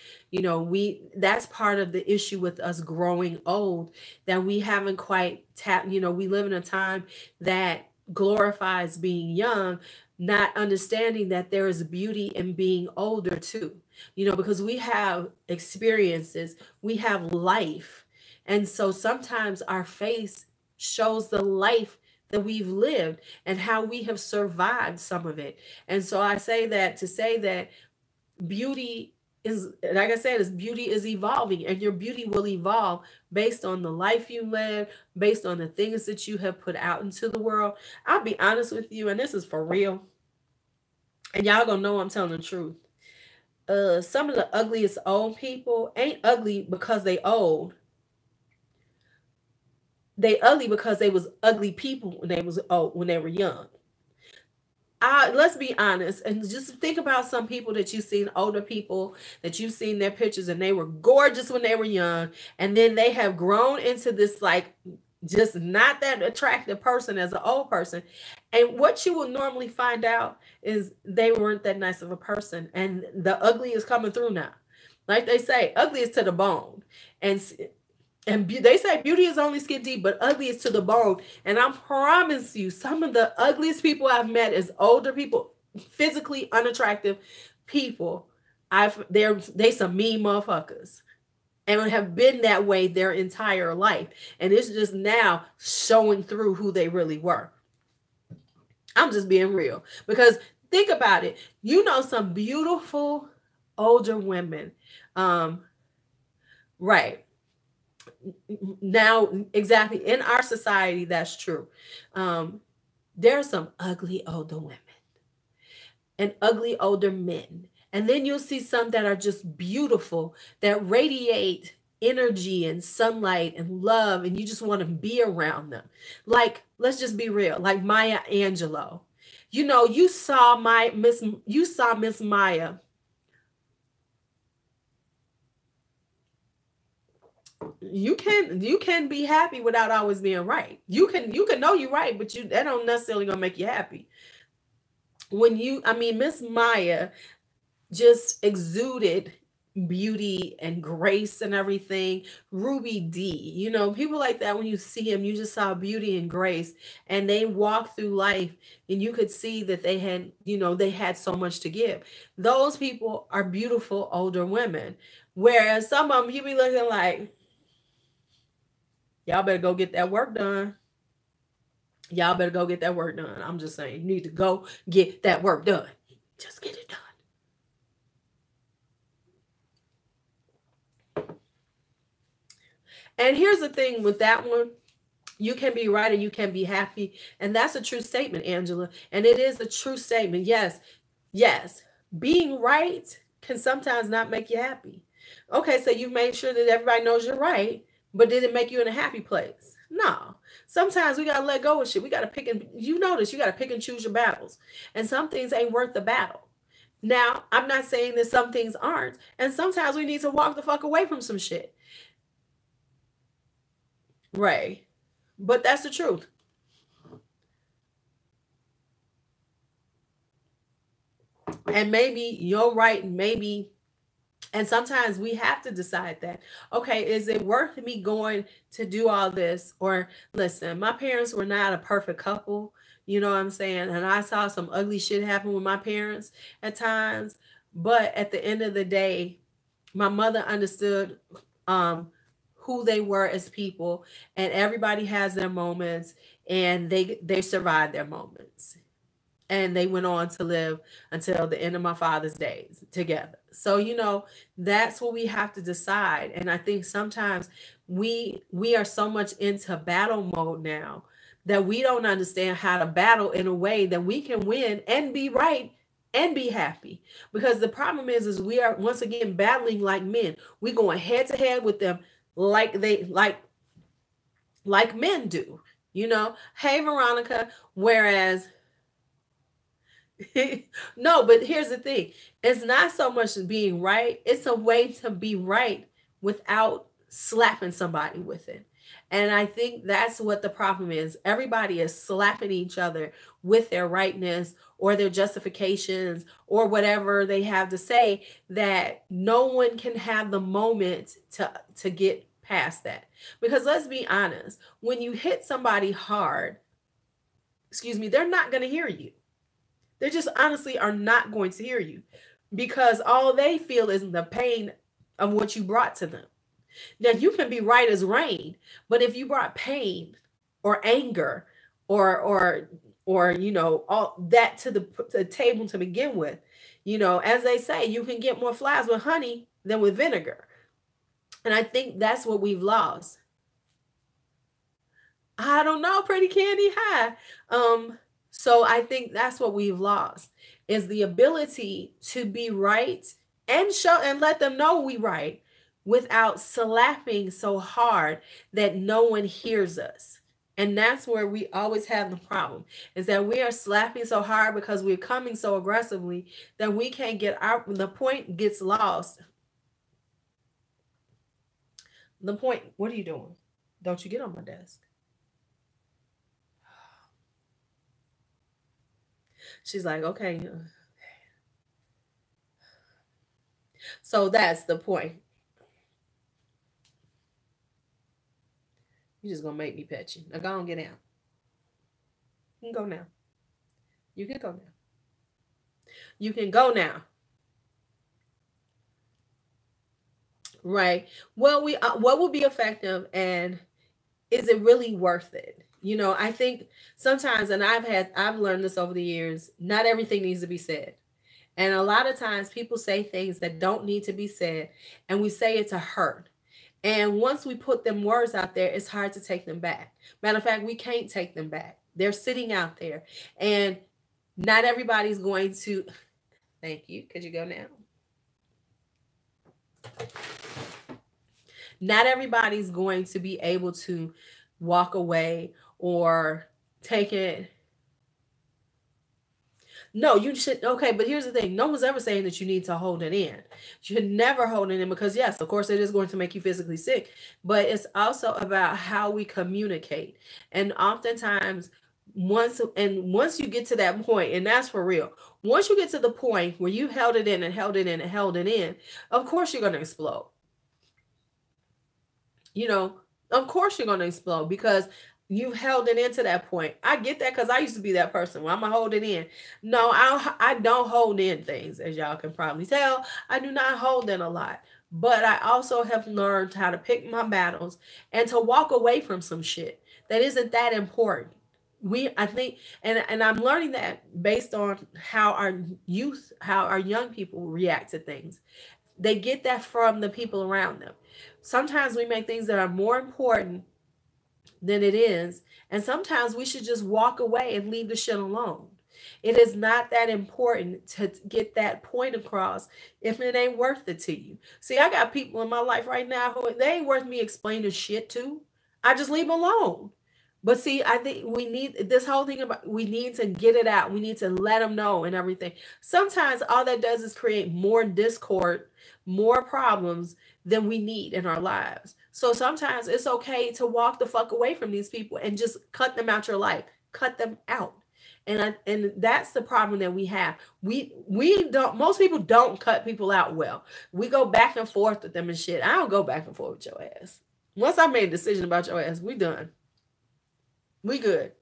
That's part of the issue with us growing old, that we haven't quite tapped. We live in a time that glorifies being young, not understanding that there is beauty in being older too. Because we have experiences, we have life. And so sometimes our face shows the life that we've lived and how we have survived some of it. And so I say that to say that beauty is, like I said, beauty is evolving, and your beauty will evolve based on the life you live, based on the things that you have put out into the world. I'll be honest with you, and this is for real, and y'all gonna know I'm telling the truth. Some of the ugliest old people ain't ugly because they old. They ugly because they was ugly people when they was old, when they were young. Let's be honest, and just think about some people that you've seen, older people that you've seen their pictures, and they were gorgeous when they were young, and then they have grown into this, like, just not that attractive person as an old person. And what you will normally find out is they weren't that nice of a person, and the ugly is coming through now. Like they say, ugly is to the bone. And they say beauty is only skin deep, but ugly is to the bone. And I promise you, some of the ugliest people I've met is older people, physically unattractive people. They some mean motherfuckers, and have been that way their entire life. And it's just now showing through who they really were. I'm just being real, because think about it. Some beautiful older women, right? Now, exactly, in our society, that's true. There are some ugly older women and ugly older men, and then you'll see some that are just beautiful, that radiate energy and sunlight and love, and you just want to be around them. Like, let's just be real, like Maya Angelou. You saw Miss Maya. You can be happy without always being right. You can know you're right, but that don't necessarily gonna make you happy. Miss Maya just exuded beauty and grace and everything. Ruby D, people like that, when you see him, you just saw beauty and grace, and they walked through life, and you could see that they had so much to give. Those people are beautiful older women, whereas some of them you be looking like, y'all better go get that work done. Y'all better go get that work done. I'm just saying, you need to go get that work done. Just get it done. And here's the thing with that one. You can be right and you can be happy. And that's a true statement, Angela. And it is a true statement. Yes, yes. Being right can sometimes not make you happy. Okay, so you've made sure that everybody knows you're right, but did it make you in a happy place? No. Sometimes we gotta let go of shit. We gotta pick and you notice you gotta pick and choose your battles. And some things ain't worth the battle. Now, I'm not saying that some things aren't. And sometimes we need to walk the fuck away from some shit. Right. But that's the truth. And maybe you're right, maybe. And sometimes we have to decide that, okay, is it worth me going to do all this? Or listen, my parents were not a perfect couple. You know what I'm saying? And I saw some ugly shit happen with my parents at times. But at the end of the day, my mother understood um, who they were as people, and everybody has their moments, and they survived their moments, and they went on to live until the end of my father's days together. So that's what we have to decide. And I think sometimes we are so much into battle mode now that we don't understand how to battle in a way that we can win and be right and be happy. Because the problem is we are once again battling like men. We're going head to head with them like men do. Hey Veronica, whereas no, but here's the thing. It's not so much being right. It's a way to be right without slapping somebody with it. And I think that's what the problem is. Everybody is slapping each other with their rightness or their justifications or whatever they have to say, that no one can have the moment to get past that. Because let's be honest, when you hit somebody hard, they're not going to hear you. They just honestly are not going to hear you, because all they feel is the pain of what you brought to them. Now, you can be right as rain, but if you brought pain or anger or all that to the table to begin with, as they say, you can get more flies with honey than with vinegar. And I think that's what we've lost. I don't know, pretty candy. Hi. So I think that's what we've lost, is the ability to be right and show and let them know we right without slapping so hard that no one hears us. And that's where we always have the problem, is that we are slapping so hard because we're coming so aggressively that we can't get out. The point gets lost. The point, what are you doing? Don't you get on my desk. She's like, okay. So that's the point. You're just gonna make me pet you. Now go on, get out. You can go now. You can go now. You can go now. Right. Well, what will be effective, and is it really worth it? I think sometimes, and I've learned this over the years, not everything needs to be said. And a lot of times people say things that don't need to be said, and we say it to hurt. And once we put them words out there, it's hard to take them back. Matter of fact, we can't take them back. They're sitting out there, and not everybody's going to. Thank you. Could you go now? Not everybody's going to be able to walk away or take it. No, you should. Okay, but here's the thing. No one's ever saying that you need to hold it in. You should never hold it in, because yes, of course, it is going to make you physically sick, but it's also about how we communicate. And oftentimes, once you get to that point, and that's for real, once you get to the point where you held it in and held it in and held it in, of course you're going to explode. Of course you're going to explode, because you've held it into that point. I get that, because I used to be that person. Well, I'm going to hold it in. No, I don't hold in things, as y'all can probably tell. I do not hold in a lot. But I also have learned how to pick my battles and to walk away from some shit that isn't that important. I think, and I'm learning that based on how our young people react to things. They get that from the people around them. Sometimes we make things that are more important than it is. And sometimes we should just walk away and leave the shit alone. It is not that important to get that point across if it ain't worth it to you. See, I got people in my life right now who they ain't worth me explaining shit to. I just leave them alone. But see, I think we need this whole thing about we need to get it out. We need to let them know and everything. Sometimes all that does is create more discord, more problems than we need in our lives. So sometimes it's okay to walk the fuck away from these people and just cut them out your life. Cut them out. And that's the problem that we have. We don't, most people don't cut people out well. We go back and forth with them and shit. I don't go back and forth with your ass. Once I made a decision about your ass, we done. We good.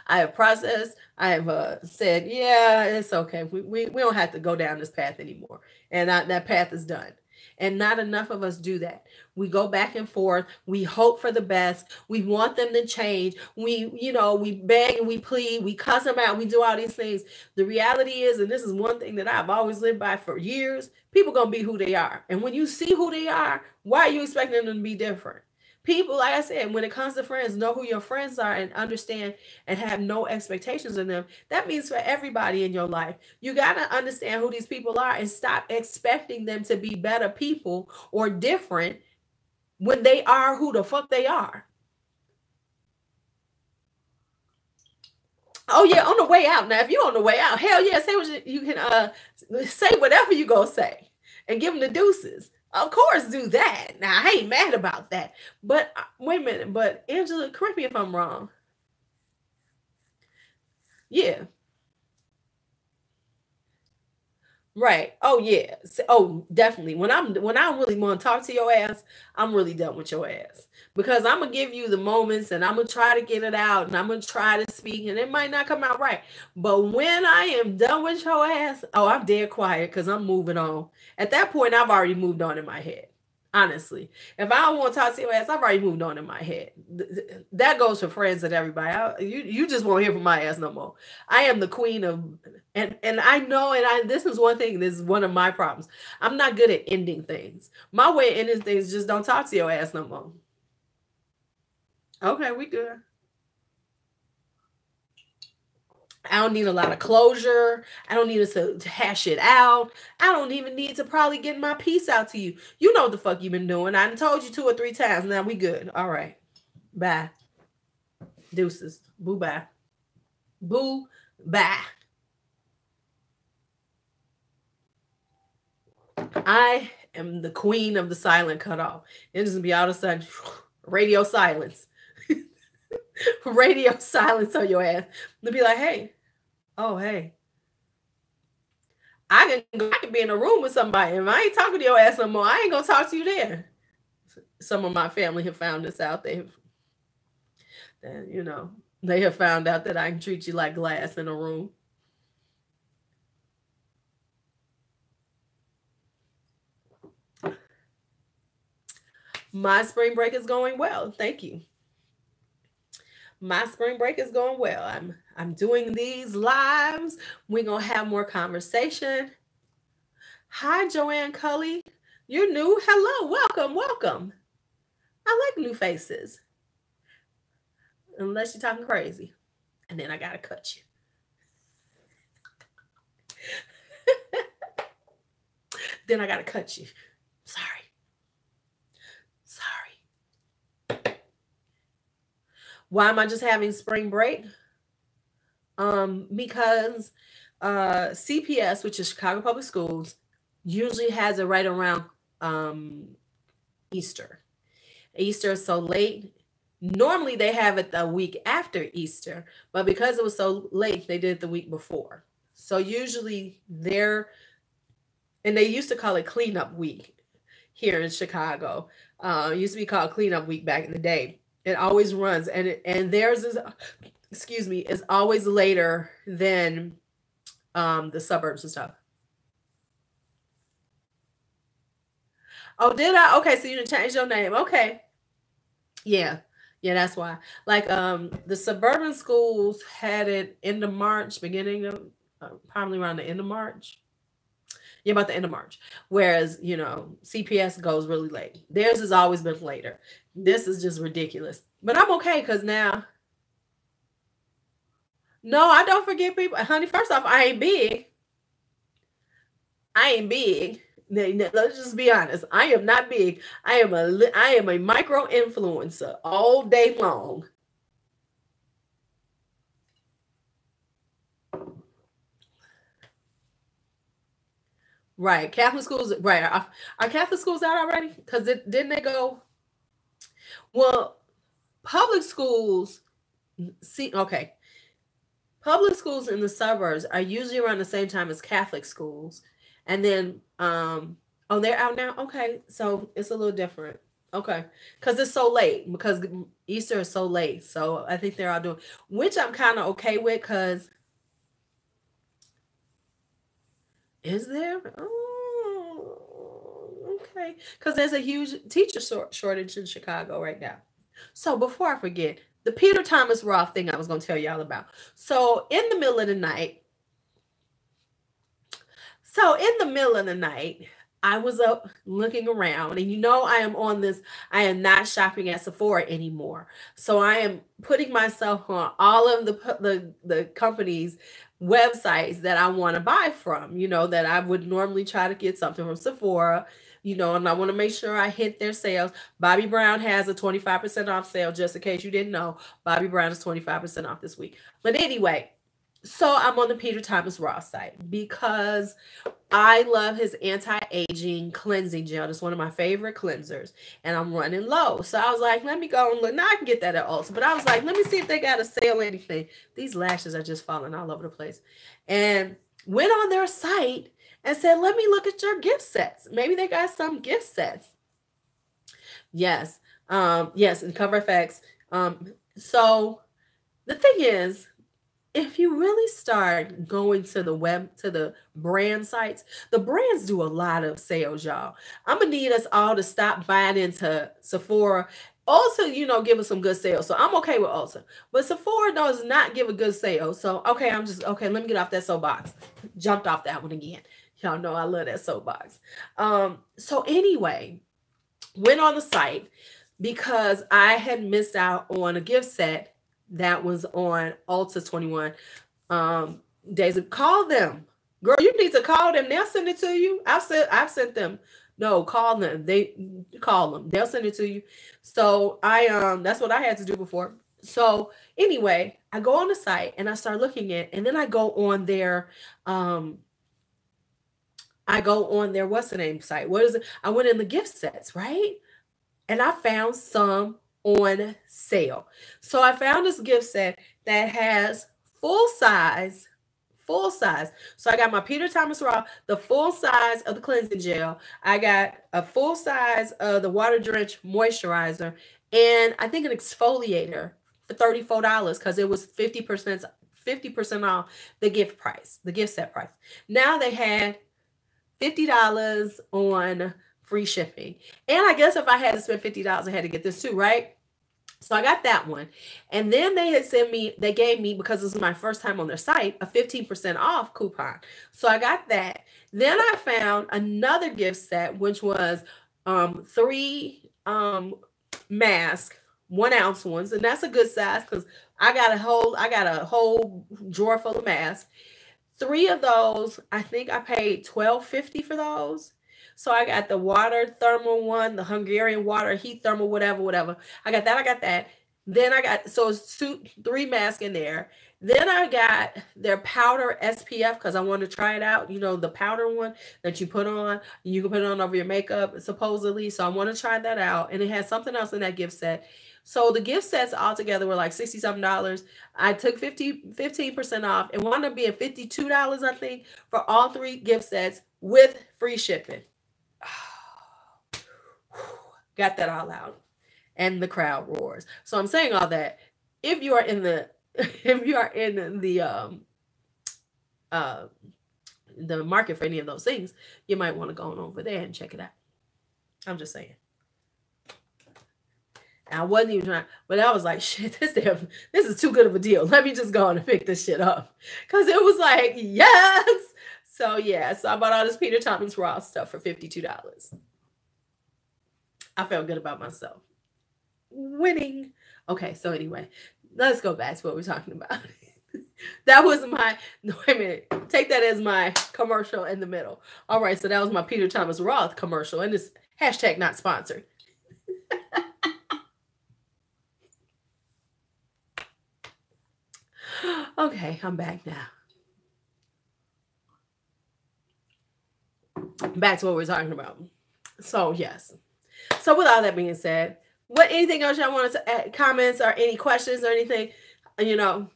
I have processed. I have said, yeah, it's okay. We don't have to go down this path anymore. And that path is done. And not enough of us do that. We go back and forth. We hope for the best. We want them to change. We beg and we plead. We cuss them out. We do all these things. The reality is, and this is one thing that I've always lived by for years, people going to be who they are. And when you see who they are, why are you expecting them to be different? People, like I said, when it comes to friends, know who your friends are and understand and have no expectations of them. That means for everybody in your life. You got to understand who these people are and stop expecting them to be better people or different when they are who the fuck they are. Oh yeah, on the way out. Now, if you're on the way out, hell yeah, say what you can say whatever you gonna say and give them the deuces. Of course, do that. Now, I ain't mad about that. But wait a minute. But Angela, correct me if I'm wrong. Yeah. Right. Oh yeah. Oh, definitely. When I really want to talk to your ass, I'm really done with your ass. Because I'm gonna give you the moments and I'm gonna try to get it out and I'm gonna try to speak and it might not come out right. But when I am done with your ass, oh, I'm dead quiet because I'm moving on. At that point, I've already moved on in my head. Honestly, if I don't want to talk to your ass, I've already moved on in my head. That goes for friends and everybody. You just won't hear from my ass no more. I am the queen of, and I know, this is one thing. This is one of my problems. I'm not good at ending things. My way of ending things is just don't talk to your ass no more. Okay, we good. I don't need a lot of closure. I don't need us to hash it out. I don't even need to probably get my piece out to you. You know what the fuck you've been doing. I told you 2 or 3 times. Now we good. All right. Bye. Deuces. Boo bye. Boo bye. I am the queen of the silent cutoff. It doesn't be all of a sudden radio silence. Radio silence on your ass. They'll be like, hey. Oh, hey. I can be in a room with somebody. If I ain't talking to your ass no more, I ain't gonna talk to you there. Some of my family have found this out. They have found out that I can treat you like glass in a room. My spring break is going well. Thank you. My spring break is going well. I'm doing these lives. We're gonna have more conversation. Hi, Joanne Cully. You're new. Hello, welcome. I like new faces. Unless you're talking crazy. And then I gotta cut you. Then I gotta cut you. Sorry. Why am I just having spring break? Because CPS, which is Chicago Public Schools, usually has it right around Easter. Easter is so late. Normally they have it the week after Easter, but because it was so late, they did it the week before. So usually and they used to call it cleanup week here in Chicago. It used to be called cleanup week back in the day. It always runs, and theirs is, is always later than the suburbs and stuff. Oh, did I? Okay, so you didn't change your name. Okay. Yeah, that's why. Like the suburban schools had it end of March, beginning of probably around the end of March. Yeah, about the end of March. Whereas, you know, CPS goes really late. Theirs has always been later. This is just ridiculous. But I'm okay because now, no, I don't forget people. Honey, first off, I ain't big. I ain't big. Let's just be honest. I am not big. I am a micro influencer all day long. Right. Catholic schools, right. Are Catholic schools out already? Because didn't they go? Well, public schools, see, okay. Public schools in the suburbs are usually around the same time as Catholic schools. And then, oh, they're out now? Okay. So it's a little different. Okay. Because it's so late, because Easter is so late. So I think they're all doing, which I'm kind of okay with, because is there? Oh, okay. Because there's a huge teacher shortage in Chicago right now. So before I forget, the Peter Thomas Roth thing I was going to tell y'all about. So in the middle of the night, I was up looking around, and you know, I am not shopping at Sephora anymore. So I am putting myself on all of the companies' websites that I want to buy from, you know, that I would normally try to get something from Sephora, you know, and I want to make sure I hit their sales. Bobbi Brown has a 25% off sale, just in case you didn't know. Bobbi Brown is 25% off this week. But anyway, so I'm on the Peter Thomas Roth site because I love his anti-aging cleansing gel. It's one of my favorite cleansers, and I'm running low. So I was like, let me go and look. Now I can get that at Ulta, but I was like, let me see if they got a sale or anything. These lashes are just falling all over the place. And went on their site and said, let me look at your gift sets. Maybe they got some gift sets. Yes. Yes, and Cover FX. So the thing is, if you really start going to the brand sites, the brands do a lot of sales, y'all. I'm gonna need us all to stop buying into Sephora. Ulta, you know, give us some good sales. So I'm okay with Ulta. But Sephora does not give a good sale. So okay, let me get off that soapbox. Jumped off that one again. Y'all know I love that soapbox. So anyway, went on the site because I had missed out on a gift set that was on Ulta 21 days. Call them, girl. You need to call them. They'll send it to you. I've sent them. No, call them. They call them. They'll send it to you. So that's what I had to do before. So anyway, I go on the site and I start looking at, and then I go on their what's the name site? What is it? I went in the gift sets, right? And I found some on sale. So I found this gift set that has full size. So I got my Peter Thomas Roth, the full size of the cleansing gel. I got a full size of the water drenched moisturizer, and I think an exfoliator for $34 because it was 50% off the gift set price. Now they had $50 on free shipping. And I guess if I had to spend $50, I had to get this too, right? So I got that one. And then they gave me, because this is my first time on their site, a 15% off coupon. So I got that. Then I found another gift set, which was 3 masks, 1 ounce ones. And that's a good size because I got a whole drawer full of masks. 3 of those, I think I paid $12.50 for those. So I got the water thermal one, the Hungarian water heat thermal, whatever. I got that. Then I got, so it's 3 masks in there. Then I got their powder SPF because I wanted to try it out. You know, the powder one that you put on, you can put it on over your makeup supposedly. So I want to try that out. And it has something else in that gift set. So the gift sets all together were like $60-something. I took 15% off. It wound up being $52, I think, for all 3 gift sets with free shipping. Got that all out, and the crowd roars. So I'm saying all that. If you are in the market for any of those things, you might want to go on over there and check it out. I'm just saying. I wasn't even trying, but I was like, shit, this is too good of a deal. Let me just go on and pick this shit up. Because it was like, yes. So yeah, so I bought all this Peter Thomas Roth stuff for $52. I felt good about myself. Winning. Okay, so anyway, let's go back to what we're talking about. That was my, no, wait a minute, take that as my commercial in the middle. All right, so that was my Peter Thomas Roth commercial, and it's hashtag not sponsored. Okay, I'm back now. Back to what we're talking about. So yes. So with all that being said, what anything else y'all wanted to add, comments or any questions or anything? You know,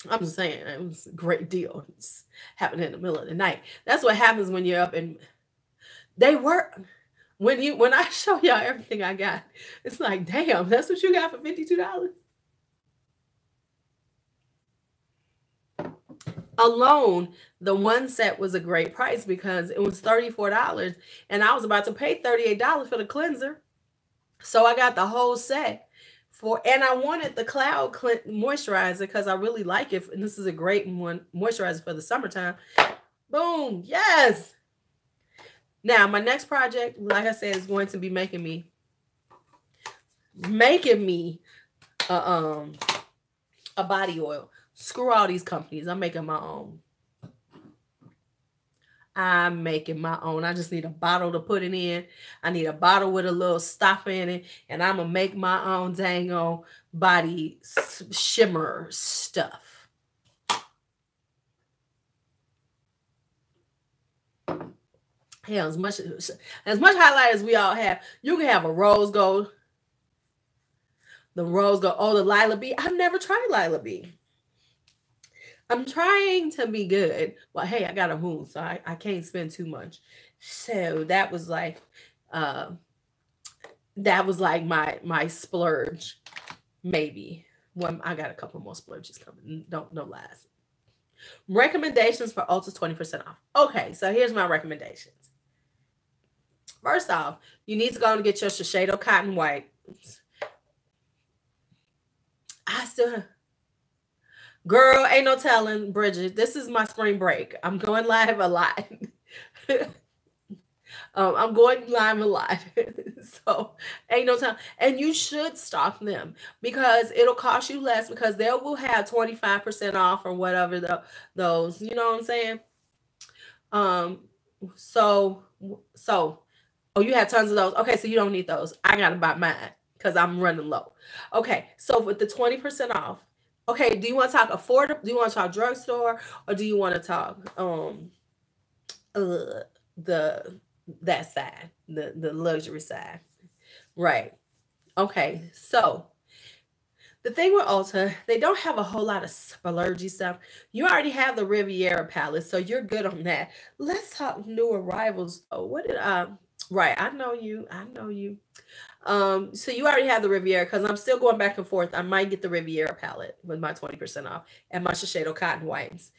I'm just saying it was a great deal. It's happened in the middle of the night. That's what happens when you're up and they work. When I show y'all everything I got, it's like, damn, that's what you got for $52. Alone, the one set was a great price because it was $34 and I was about to pay $38 for the cleanser. So I got the whole set and I wanted the cloud moisturizer because I really like it. And this is a great one moisturizer for the summertime. Boom. Yes. Now my next project, like I said, is going to be making me a body oil. Screw all these companies. I'm making my own. I'm making my own. I just need a bottle to put it in. I need a bottle with a little stopper in it. And I'm going to make my own dang on body shimmer stuff. Hell, as much highlight as we all have, you can have a rose gold. The rose gold. Oh, the Lila B. I've never tried Lila B. I'm trying to be good. Well, hey, I got a moon, so I can't spend too much. So that was like my splurge, maybe. Well, I got a couple more splurges coming. Don't last. Recommendations for Ulta's 20% off. Okay, so here's my recommendations. First off, you need to go and get your Shiseido cotton wipes. I still Girl, ain't no telling, Bridget. This is my spring break. I'm going live a lot. I'm going live a lot. So ain't no time. And you should stock them because it'll cost you less because they will have 25% off or whatever those, you know what I'm saying? So oh, you have tons of those. Okay, so you don't need those. I gotta buy mine because I'm running low. Okay, so with the 20% off. Okay, do you want to talk affordable? Do you want to talk drugstore, or do you want to talk that side, the luxury side? Right. Okay, so the thing with Ulta, they don't have a whole lot of splurgy stuff. You already have the Riviera palette, so you're good on that. Let's talk new arrivals though. What did right, I know you. So you already have the Riviera because I'm still going back and forth. I might get the Riviera palette with my 20% off and my Shiseido cotton wipes.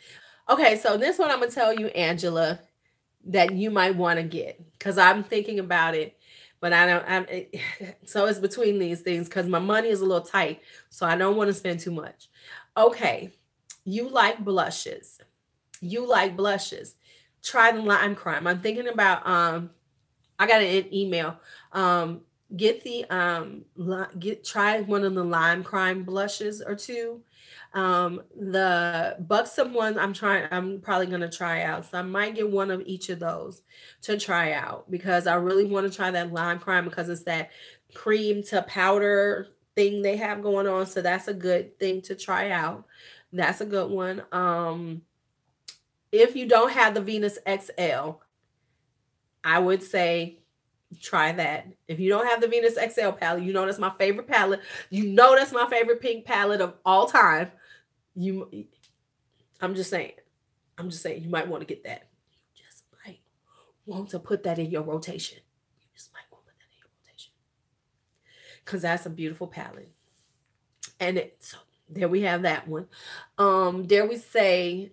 Okay, so this one I'm gonna tell you, Angela, that you might want to get because I'm thinking about it, but I don't. So it's between these things because my money is a little tight, so I don't want to spend too much. Okay, you like blushes. Try the Lime Crime. I'm thinking about I got an email. Try one of the Lime Crime blushes or two. The Buxom one I'm probably going to try out. So I might get one of each of those to try out because I really want to try that Lime Crime because it's that cream to powder thing they have going on. So that's a good thing to try out. That's a good one. If you don't have the Venus XL, I would say try that. If you don't have the Venus XL palette, you know that's my favorite palette. You know that's my favorite pink palette of all time. I'm just saying you might want to get that. You just might want to put that in your rotation. Because that's a beautiful palette. And so there we have that one. Dare we say,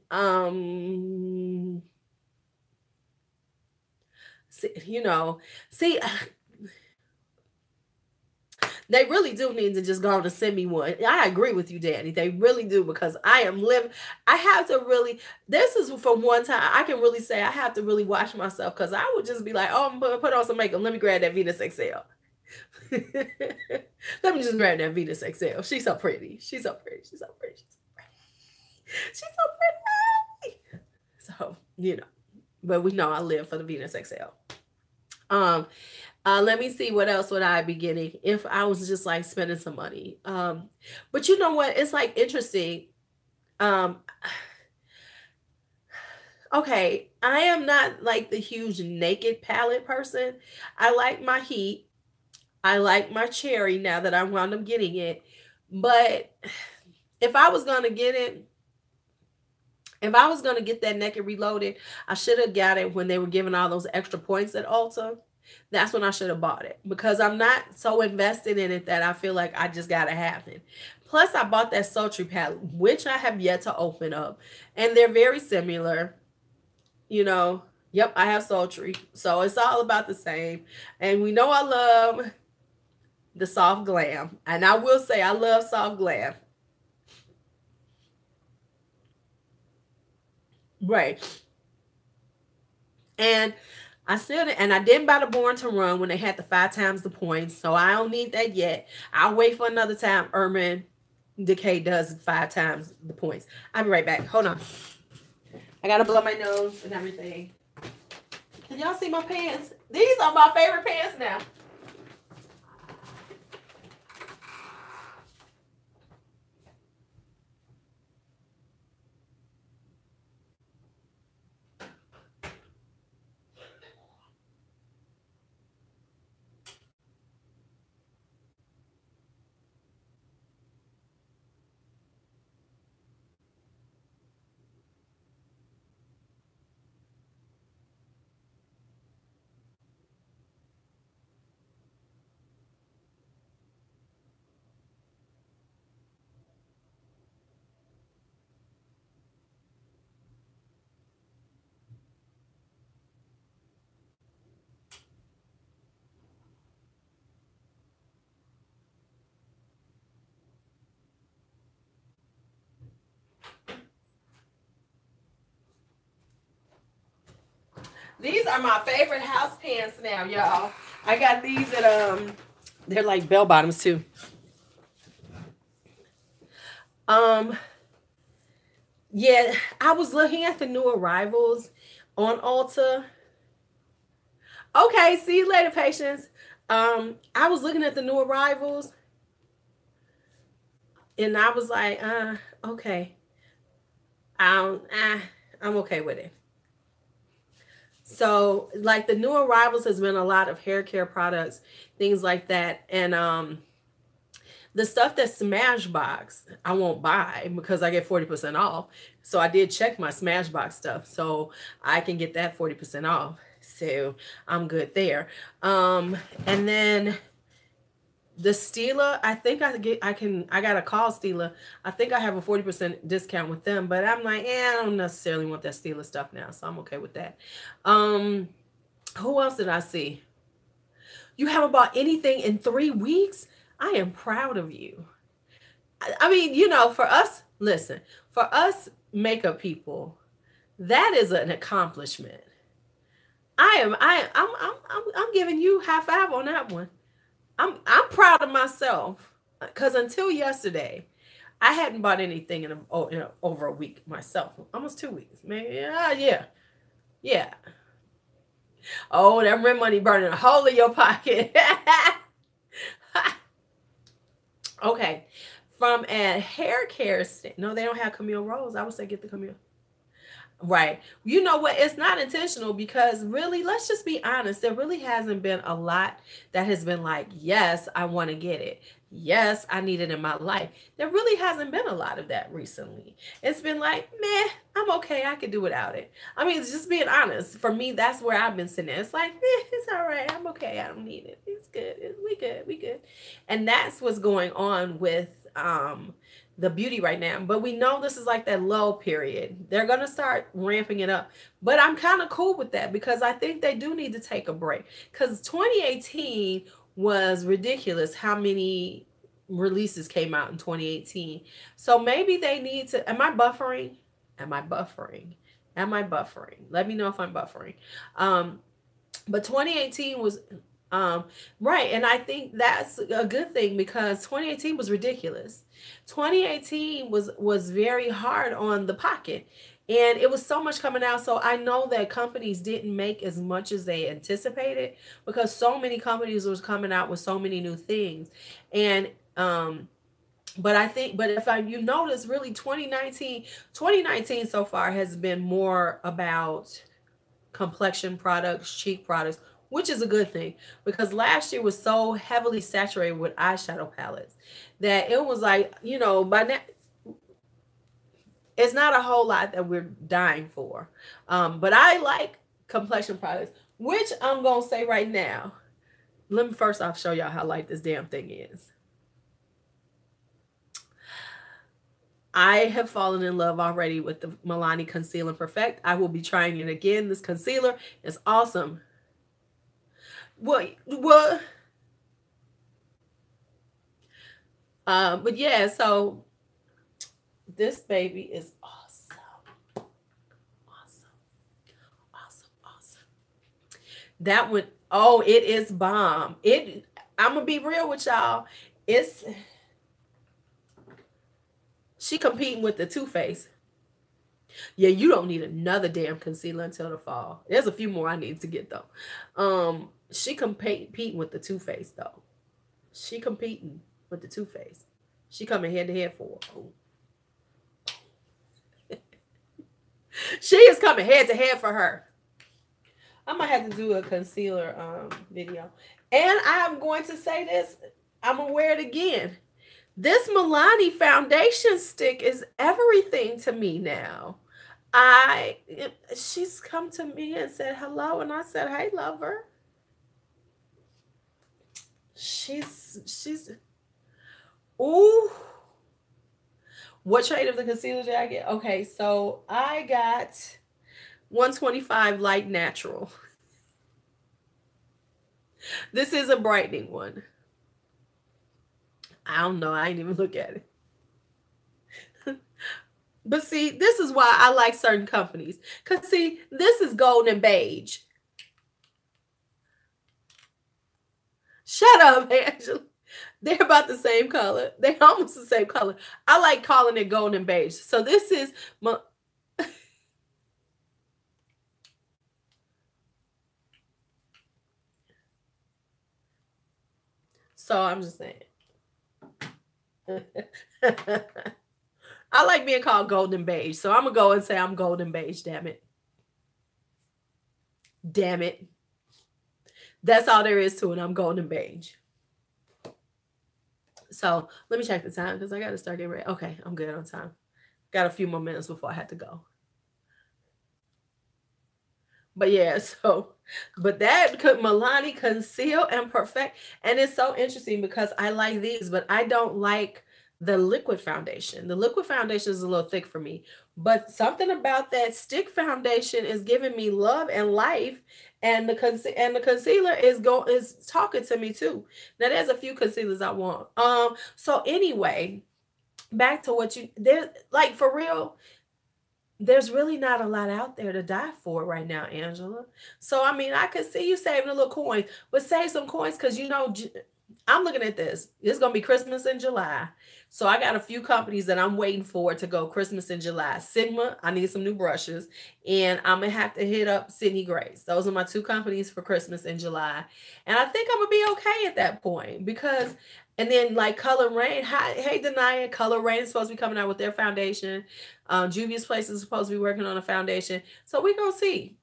They really do need to just go on and send me one. I agree with you, Danny. They really do, because I am living. I have to really, this is from one time I can really say I have to really watch myself, because I would just be like, oh, I'm gonna put on some makeup. Let me grab that Venus XL. Let me just grab that Venus XL. She's so pretty. She's so pretty. She's so pretty. She's so pretty. She's so pretty. So, you know, but we know I live for the Venus XL. Let me see, what else would I be getting if I was just like spending some money. But you know what? It's like interesting. Um, okay, I am not like the huge naked palette person. I like my heat. I like my cherry now that I wound up getting it. But if I was gonna get it, if I was gonna get that Naked Reloaded, I should have got it when they were giving all those extra points at Ulta. That's when I should have bought it, because I'm not so invested in it that I feel like I just gotta have it. Plus, I bought that Sultry palette, which I have yet to open up, and they're very similar. You know, yep, I have Sultry, so it's all about the same. And we know I love the soft glam, and I will say I love soft glam. Right. And I still, and I didn't buy the Born to Run when they had the 5 times the points, so I don't need that yet. I'll wait for another time Urban Decay does 5 times the points. I'll be right back. Hold on. I gotta blow my nose and everything. Can y'all see my pants? These are my favorite pants now. These are my favorite house pants now, y'all. I got these at they're like bell bottoms too. Yeah, I was looking at the new arrivals on Ulta. Okay, see you later, Patience. I was looking at the new arrivals, and I was like, okay. I'm okay with it. So like the new arrivals has been a lot of hair care products, things like that. And the stuff that's Smashbox, I won't buy because I get 40% off. So I did check my Smashbox stuff, so I can get that 40% off. So I'm good there. And then the Stila, I think I got a call Stila. I think I have a 40% discount with them, but I'm like, I don't necessarily want that Stila stuff now, so I'm okay with that. Who else did I see? You haven't bought anything in 3 weeks? I am proud of you. I mean, you know, for us, listen, for us makeup people, that is an accomplishment. I'm giving you high five on that one. I'm proud of myself, because until yesterday, I hadn't bought anything in over a week myself. Almost 2 weeks, man. Yeah. Oh, that rent money burning a hole in your pocket. Okay, from a hair care no, they don't have Camille Rose. I would say get the Camille. Right. You know what? It's not intentional, because really, let's just be honest. There really hasn't been a lot that has been like, yes, I want to get it. Yes, I need it in my life. There really hasn't been a lot of that recently. It's been like, meh, I'm okay. I could do without it. I mean, it's just being honest. For me, that's where I've been sitting. It's like, it's all right. I'm okay. I don't need it. It's good. We good. And that's what's going on with the beauty right now. But we know this is like that low period. They're going to start ramping it up. But I'm kind of cool with that, because I think they do need to take a break, because 2018 was ridiculous how many releases came out in 2018. So maybe they need to, am I buffering? Am I buffering? Am I buffering? Let me know if I'm buffering. But 2018 was right, and I think that's a good thing because 2018 was ridiculous. 2018 was very hard on the pocket, and it was so much coming out. So I know that companies didn't make as much as they anticipated because so many companies was coming out with so many new things. And but I think, but if you notice, really 2019 so far has been more about complexion products, cheek products, which is a good thing because last year was so heavily saturated with eyeshadow palettes that it was like, by now it's not a whole lot that we're dying for. But I like complexion products, which I'm going to say right now. Let me first off show y'all how light this damn thing is. I have fallen in love already with the Milani Conceal and Perfect. I will be trying it again. This concealer is awesome. What? But yeah, so this baby is awesome. Awesome. That one, oh, it is bomb. I'm gonna be real with y'all. She competing with the Too Faced. Yeah, you don't need another damn concealer until the fall. There's a few more I need to get though. She competing with the Too Faced though. She competing with the Too Faced. She coming head to head for her. She is coming head to head for her. I might have to do a concealer video. And I'm going to say this. I'm gonna wear it again. This Milani foundation stick is everything to me now. She's come to me and said hello, and I said, hey, lover. She's ooh. What shade of the concealer did I get? Okay, so I got 125 light natural. This is a brightening one. I don't know. I ain't even look at it. But see, this is why I like certain companies. Because see, this is gold and beige. Shut up, Angela. They're about the same color. They're almost the same color. I like calling it gold and beige. So this is my... So I'm just saying. I like being called golden beige, so I'm gonna go and say I'm golden beige. Damn it. That's all there is to it. I'm golden beige. So let me check the time because I gotta start getting ready. Okay, I'm good on time. Got a few more minutes before I have to go. But yeah, but that Milani Conceal and Perfect, and it's so interesting because I like these, but I don't like the liquid foundation. The liquid foundation is a little thick for me, but something about that stick foundation is giving me love and life, and the concealer is talking to me too. Now there's a few concealers I want. So anyway, back to what there, like, for real. There's really not a lot out there to die for right now, Angela. So, I mean, I could see you saving a little coin, but save some coins because, I'm looking at this. It's going to be Christmas in July. So, I got a few companies that I'm waiting for to go Christmas in July. Sigma, I need some new brushes. And I'm going to have to hit up Sydney Grace. Those are my two companies for Christmas in July. And I think I'm going to be okay at that point because... And then like Color Rain, hey Denia, Color Rain is supposed to be coming out with their foundation. Juvia's Place is supposed to be working on a foundation. So we're going to see.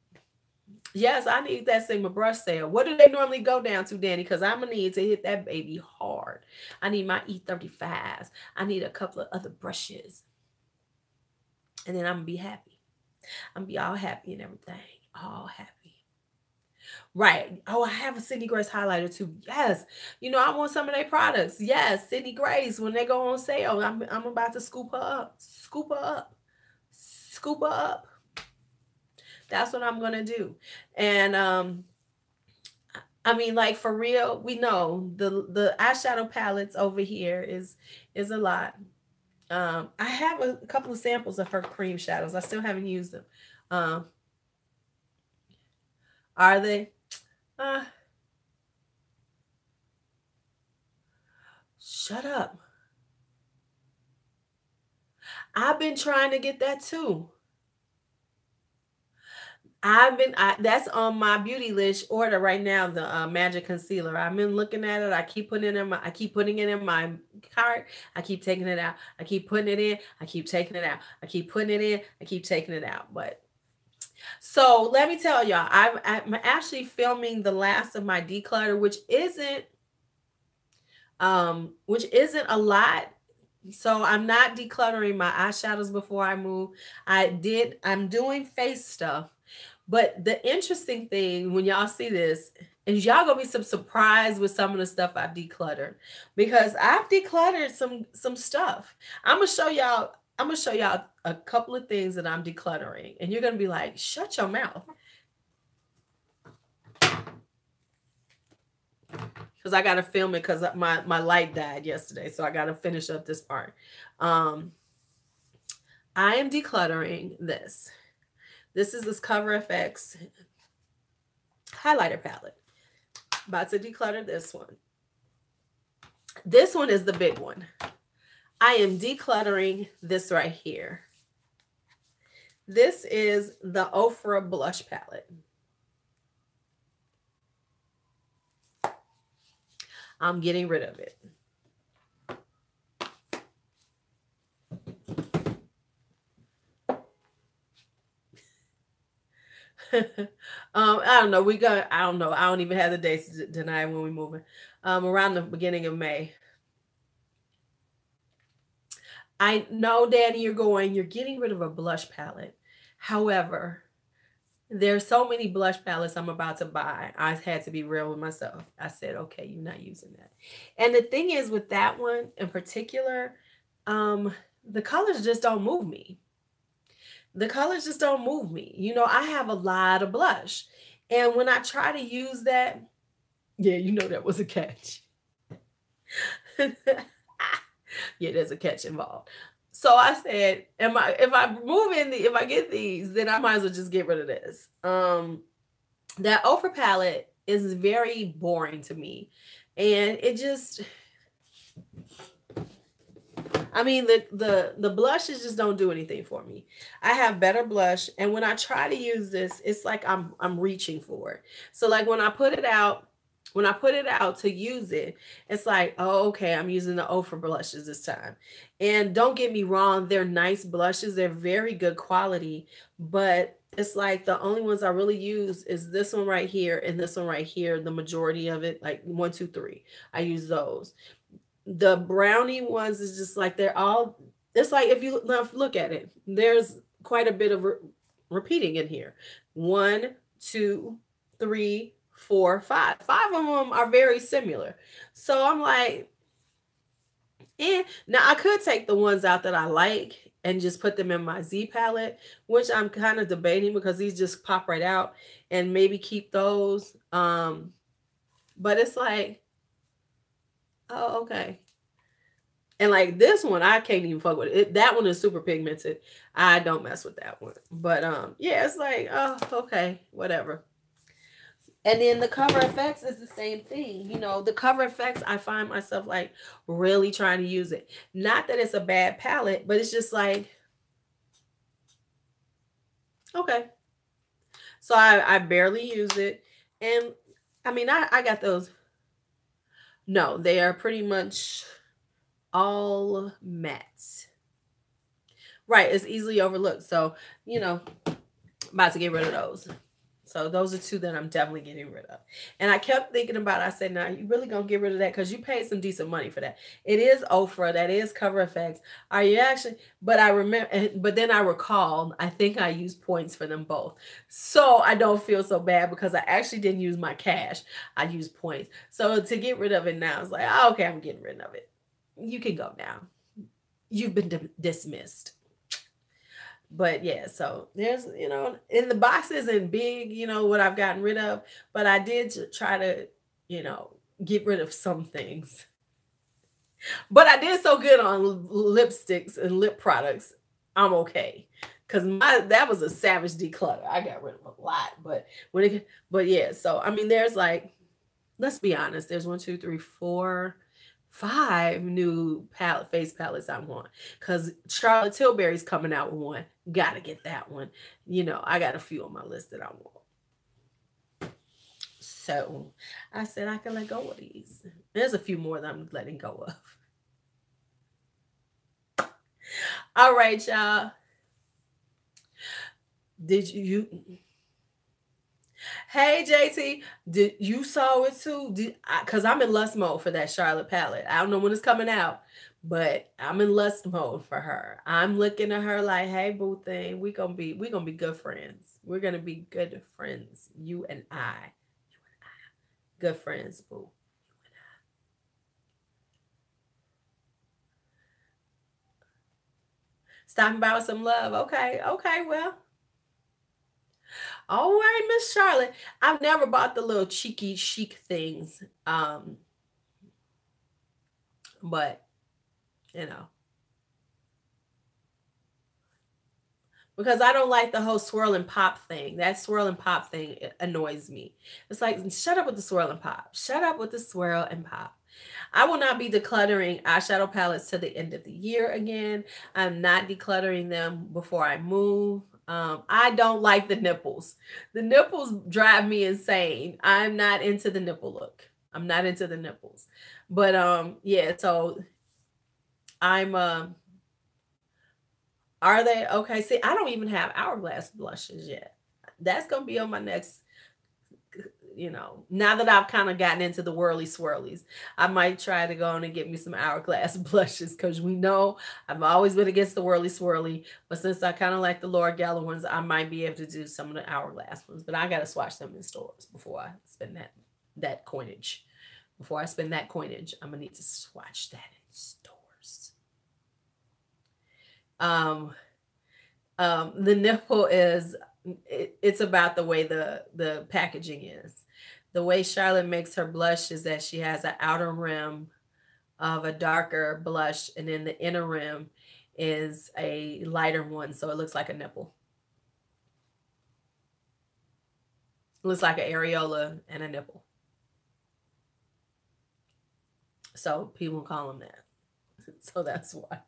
Yes, I need that Sigma brush sale. What do they normally go down to, Danny? Because I'm going to need to hit that baby hard. I need my E35s. I need a couple of other brushes. And then I'm going to be happy. I'm going to be all happy and everything. All happy. Right. Oh, I have a Sydney Grace highlighter too. Yes. I want some of their products. Yes. Sydney Grace, when they go on sale, I'm about to scoop her up. Scoop her up. That's what I'm going to do. And I mean, like for real, we know the eyeshadow palettes over here is a lot. I have a couple of samples of her cream shadows. I still haven't used them. Um, are they? Uh, Shut up. I've been trying to get that too. That's on my beauty list order right now. The magic concealer. I've been looking at it. I keep putting it in my cart. I keep taking it out. I keep putting it in. I keep taking it out. I keep putting it in. I keep taking it out. But so let me tell y'all, I'm actually filming the last of my declutter, which isn't a lot. So I'm not decluttering my eyeshadows before I move. I'm doing face stuff. But the interesting thing when y'all see this is y'all gonna be surprised with some of the stuff I've decluttered, because I've decluttered some stuff. I'm gonna show y'all a couple of things that I'm decluttering, and you're gonna be like, shut your mouth. Because I gotta film it because my light died yesterday. So I gotta finish up this part. I am decluttering this. This is this Cover FX highlighter palette. About to declutter this one. This one is the big one. I am decluttering this right here. This is the Ofra blush palette. I'm getting rid of it. I don't know. I don't know. I don't even have the dates tonight when we're moving. Around the beginning of May. I know, Danny, you're getting rid of a blush palette. However, there's so many blush palettes I'm about to buy. I had to be real with myself. I said, okay, you're not using that. And the thing is with that one in particular, the colors just don't move me. The colors just don't move me. You know, I have a lot of blush. And when I try to use that, yeah, you know that was a catch. Yeah, there's a catch involved. So I said, if I get these, then I might as well just get rid of this. That Ofra palette is very boring to me. And it just, I mean, the blushes just don't do anything for me. I have better blush, and when I try to use this, it's like I'm reaching for it. So like when I put it out to use it, it's like, oh, okay, I'm using the Ofra blushes this time. And don't get me wrong, they're nice blushes. They're very good quality, but it's like the only ones I really use is this one right here and this one right here. The majority of it, like 1, 2, 3, I use those. The brownie ones is just like it's like if you look at it, there's quite a bit of repeating in here. 1, 2, 3, 4, 5. 5 of them are very similar. So I'm like, now I could take the ones out that I like and just put them in my Z palette, which I'm kind of debating because these just pop right out, and maybe keep those. But it's like, oh, okay. And like this one, I can't even fuck with it. That one is super pigmented. I don't mess with that one. But yeah, it's like, oh, okay, whatever. And then the Cover FX is the same thing. You know, the Cover FX, I find myself like really trying to use it. Not that it's a bad palette, but it's just like, okay. So I barely use it. And I mean, I got those. No, they are pretty much all mattes. Right, it's easily overlooked. So, you know, about to get rid of those. So those are 2 that I'm definitely getting rid of. And I kept thinking about it. I said, now you really gonna get rid of that because you paid some decent money for that. It is Ofra, that is Cover FX. Are you actually? But I remember, but then I recalled, I think I used points for them both. So I don't feel so bad because I actually didn't use my cash. I used points. So to get rid of it now, it's like, oh, okay, I'm getting rid of it. You can go now. You've been dismissed. But yeah, so there's, in the box isn't big, what I've gotten rid of, but I did try to, get rid of some things. But I did so good on lipsticks and lip products. I'm okay. Cause that was a savage declutter. I got rid of a lot, but yeah. So I mean, there's like, let's be honest. There's 1, 2, 3, 4, 5 new face palettes I want. Cause Charlotte Tilbury's coming out with one. Gotta get that one. I got a few on my list that I want. So I said I can let go of these. There's a few more that I'm letting go of. All right, y'all. Did you? Hey, JT, did you saw it too? Because I'm in lust mode for that Charlotte palette. I don't know when it's coming out, but I'm in lust mode for her. I'm looking at her like, hey, boo thing, we're gonna be good friends. We're gonna be good friends, you and I. Good friends, boo. Talking about some love. Okay, well. All right, Miss Charlotte. I've never bought the little cheeky chic things. But because I don't like the whole swirl and pop thing. That swirl and pop thing annoys me. It's like, shut up with the swirl and pop. Shut up with the swirl and pop. I will not be decluttering eyeshadow palettes to the end of the year again. I'm not decluttering them before I move. I don't like the nipples. The nipples drive me insane. I'm not into the nipple look. I'm not into the nipples. But yeah, so I'm are they okay? See, I don't even have hourglass blushes yet. That's gonna be on my next, now that I've kind of gotten into the whirly swirlies, I might try to go on and get me some hourglass blushes, because we know I've always been against the whirly swirly, but since I kind of like the Laura Geller ones, I might be able to do some of the hourglass ones. But I gotta swatch them in stores before I spend that coinage. Before I spend that coinage, I'm gonna need to swatch that in stores. The nipple is, it's about the way the packaging is. The way Charlotte makes her blush is that she has an outer rim of a darker blush, and then the inner rim is a lighter one, so it looks like a nipple. It looks like an areola and a nipple. So people call them that. So that's why.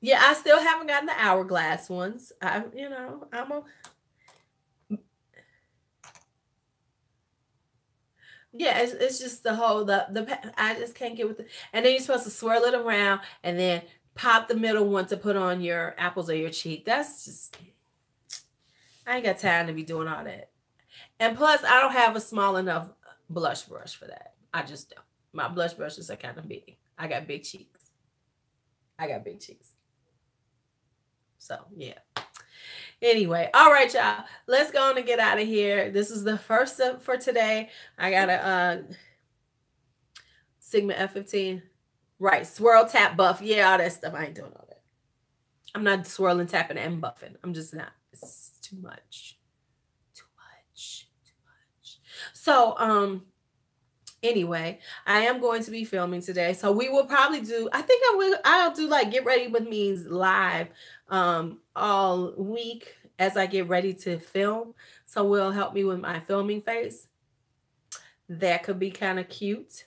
Yeah, I still haven't gotten the hourglass ones. Yeah, it's just the whole I just can't get with it. And then you're supposed to swirl it around and then pop the middle one to put on your apples or your cheek. That's just, I ain't got time to be doing all that. And plus, I don't have a small enough blush brush for that. I just don't. My blush brushes are kind of big. I got big cheeks. So yeah. Anyway, all right, y'all. Let's go on and get out of here. This is the first for today. I got a Sigma F15. Right. Swirl, tap, buff. Yeah, all that stuff. I ain't doing all that. I'm not swirling, tapping, and buffing. I'm just not. It's too much. So, anyway, I am going to be filming today. So we will probably do, I'll do like Get Ready With Me's live all week as I get ready to film. So will help me with my filming face. That could be kind of cute.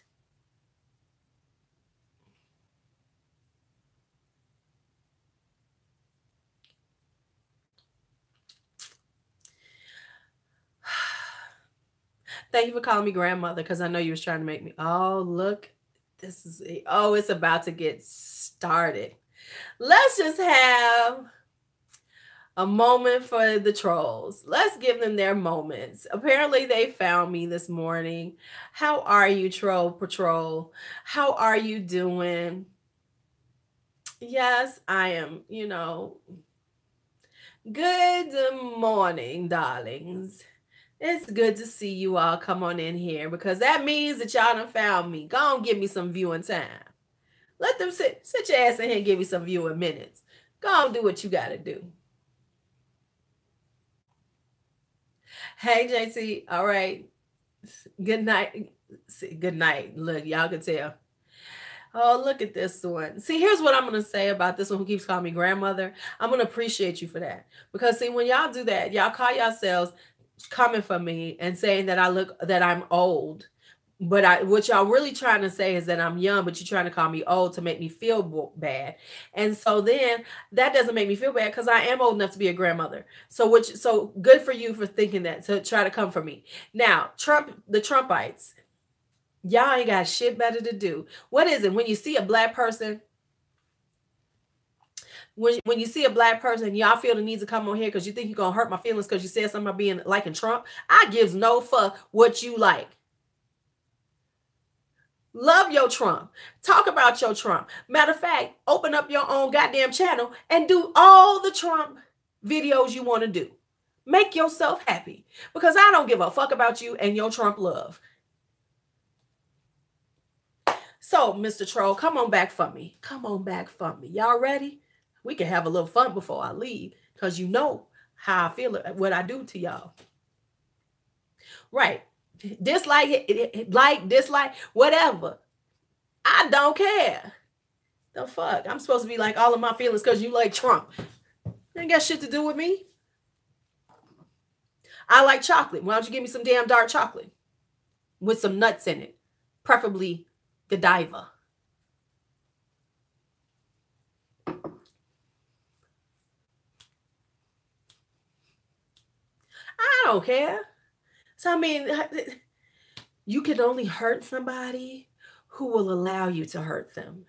Thank you for calling me grandmother, because I know you was trying to make me. Oh, look, it's about to get started. Let's just have a moment for the trolls. Let's give them their moments. Apparently, they found me this morning. How are you, Troll Patrol? How are you doing? Yes, I am, Good morning, darlings. It's good to see you all come on in here, because that means that y'all done found me. Go on, give me some viewing time. Let them sit your ass in here and give me some viewing minutes. Go on, do what you got to do. Hey, JC. All right. Good night. Good night. Look, y'all can tell. Oh, look at this one. See, here's what I'm going to say about this one who keeps calling me grandmother. I'm going to appreciate you for that. Because, see, when y'all do that, y'all call yourselves coming for me and saying that I'm old. But what y'all really trying to say is that I'm young, but you're trying to call me old to make me feel bad. And so then that doesn't make me feel bad because I am old enough to be a grandmother. So good for you for thinking that, to try to come for me. Now, the Trumpites, y'all ain't got shit better to do. What is it? When you see a black person, when you see a black person, y'all feel the need to come on here because you think you're going to hurt my feelings because you said something about being liking Trump. I gives no fuck what you like. Love your Trump. Talk about your Trump. Matter of fact, open up your own goddamn channel and do all the Trump videos you want to do. Make yourself happy because I don't give a fuck about you and your Trump love. So, Mr. Troll, come on back for me. Come on back for me. Y'all ready? We can have a little fun before I leave because you know how I feel, what I do to y'all. Right. Dislike, dislike, whatever. I don't care. The fuck? I'm supposed to be like all of my feelings because you like Trump. Ain't got shit to do with me. I like chocolate. Why don't you give me some damn dark chocolate with some nuts in it? Preferably Godiva. I don't care. So, I mean, you can only hurt somebody who will allow you to hurt them,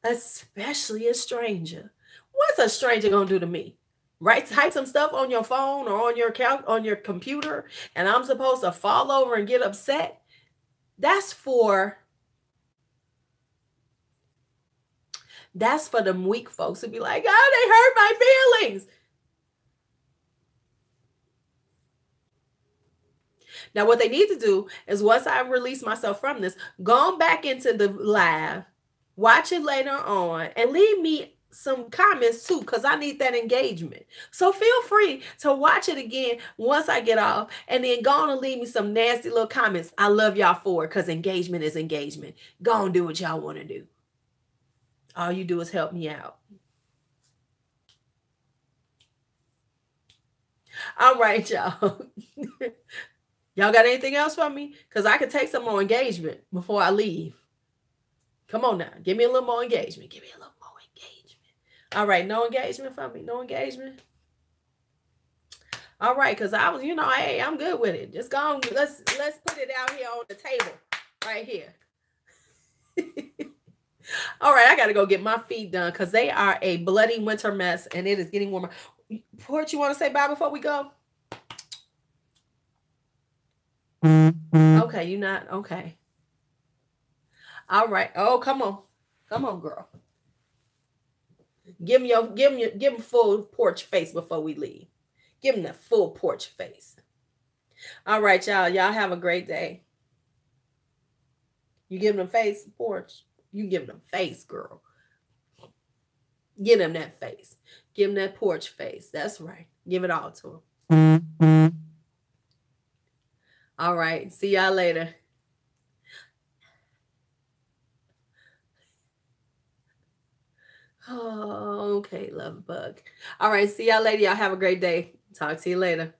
especially a stranger. What's a stranger gonna do to me? Right? Type some stuff on your phone or on your couch, on your computer, and I'm supposed to fall over and get upset? That's for them weak folks who be like, oh, they hurt my feelings. Now, what they need to do is once I release myself from this, go on back into the live, watch it later on, and leave me some comments too, because I need that engagement. So feel free to watch it again once I get off, and then go on and leave me some nasty little comments. I love y'all for it, because engagement is engagement. Go on and do what y'all want to do. All you do is help me out. All right, y'all. Y'all got anything else for me? Because I could take some more engagement before I leave. Come on now. Give me a little more engagement. Give me a little more engagement. All right. No engagement for me? No engagement? All right. Because I was, hey, I'm good with it. Just go on. Let's put it out here on the table. Right here. All right. I got to go get my feet done because they are a bloody winter mess and it is getting warmer. Port, you want to say bye before we go? Okay, you're not okay. All right. Oh, come on, girl. Give him full porch face before we leave. Give him the full porch face. All right, y'all. Y'all have a great day. You give them face porch. You give them face, girl. Give them that face. Give them that porch face. That's right. Give it all to them. All right. See y'all later. Oh, okay, love bug. All right. See y'all later. Y'all have a great day. Talk to you later.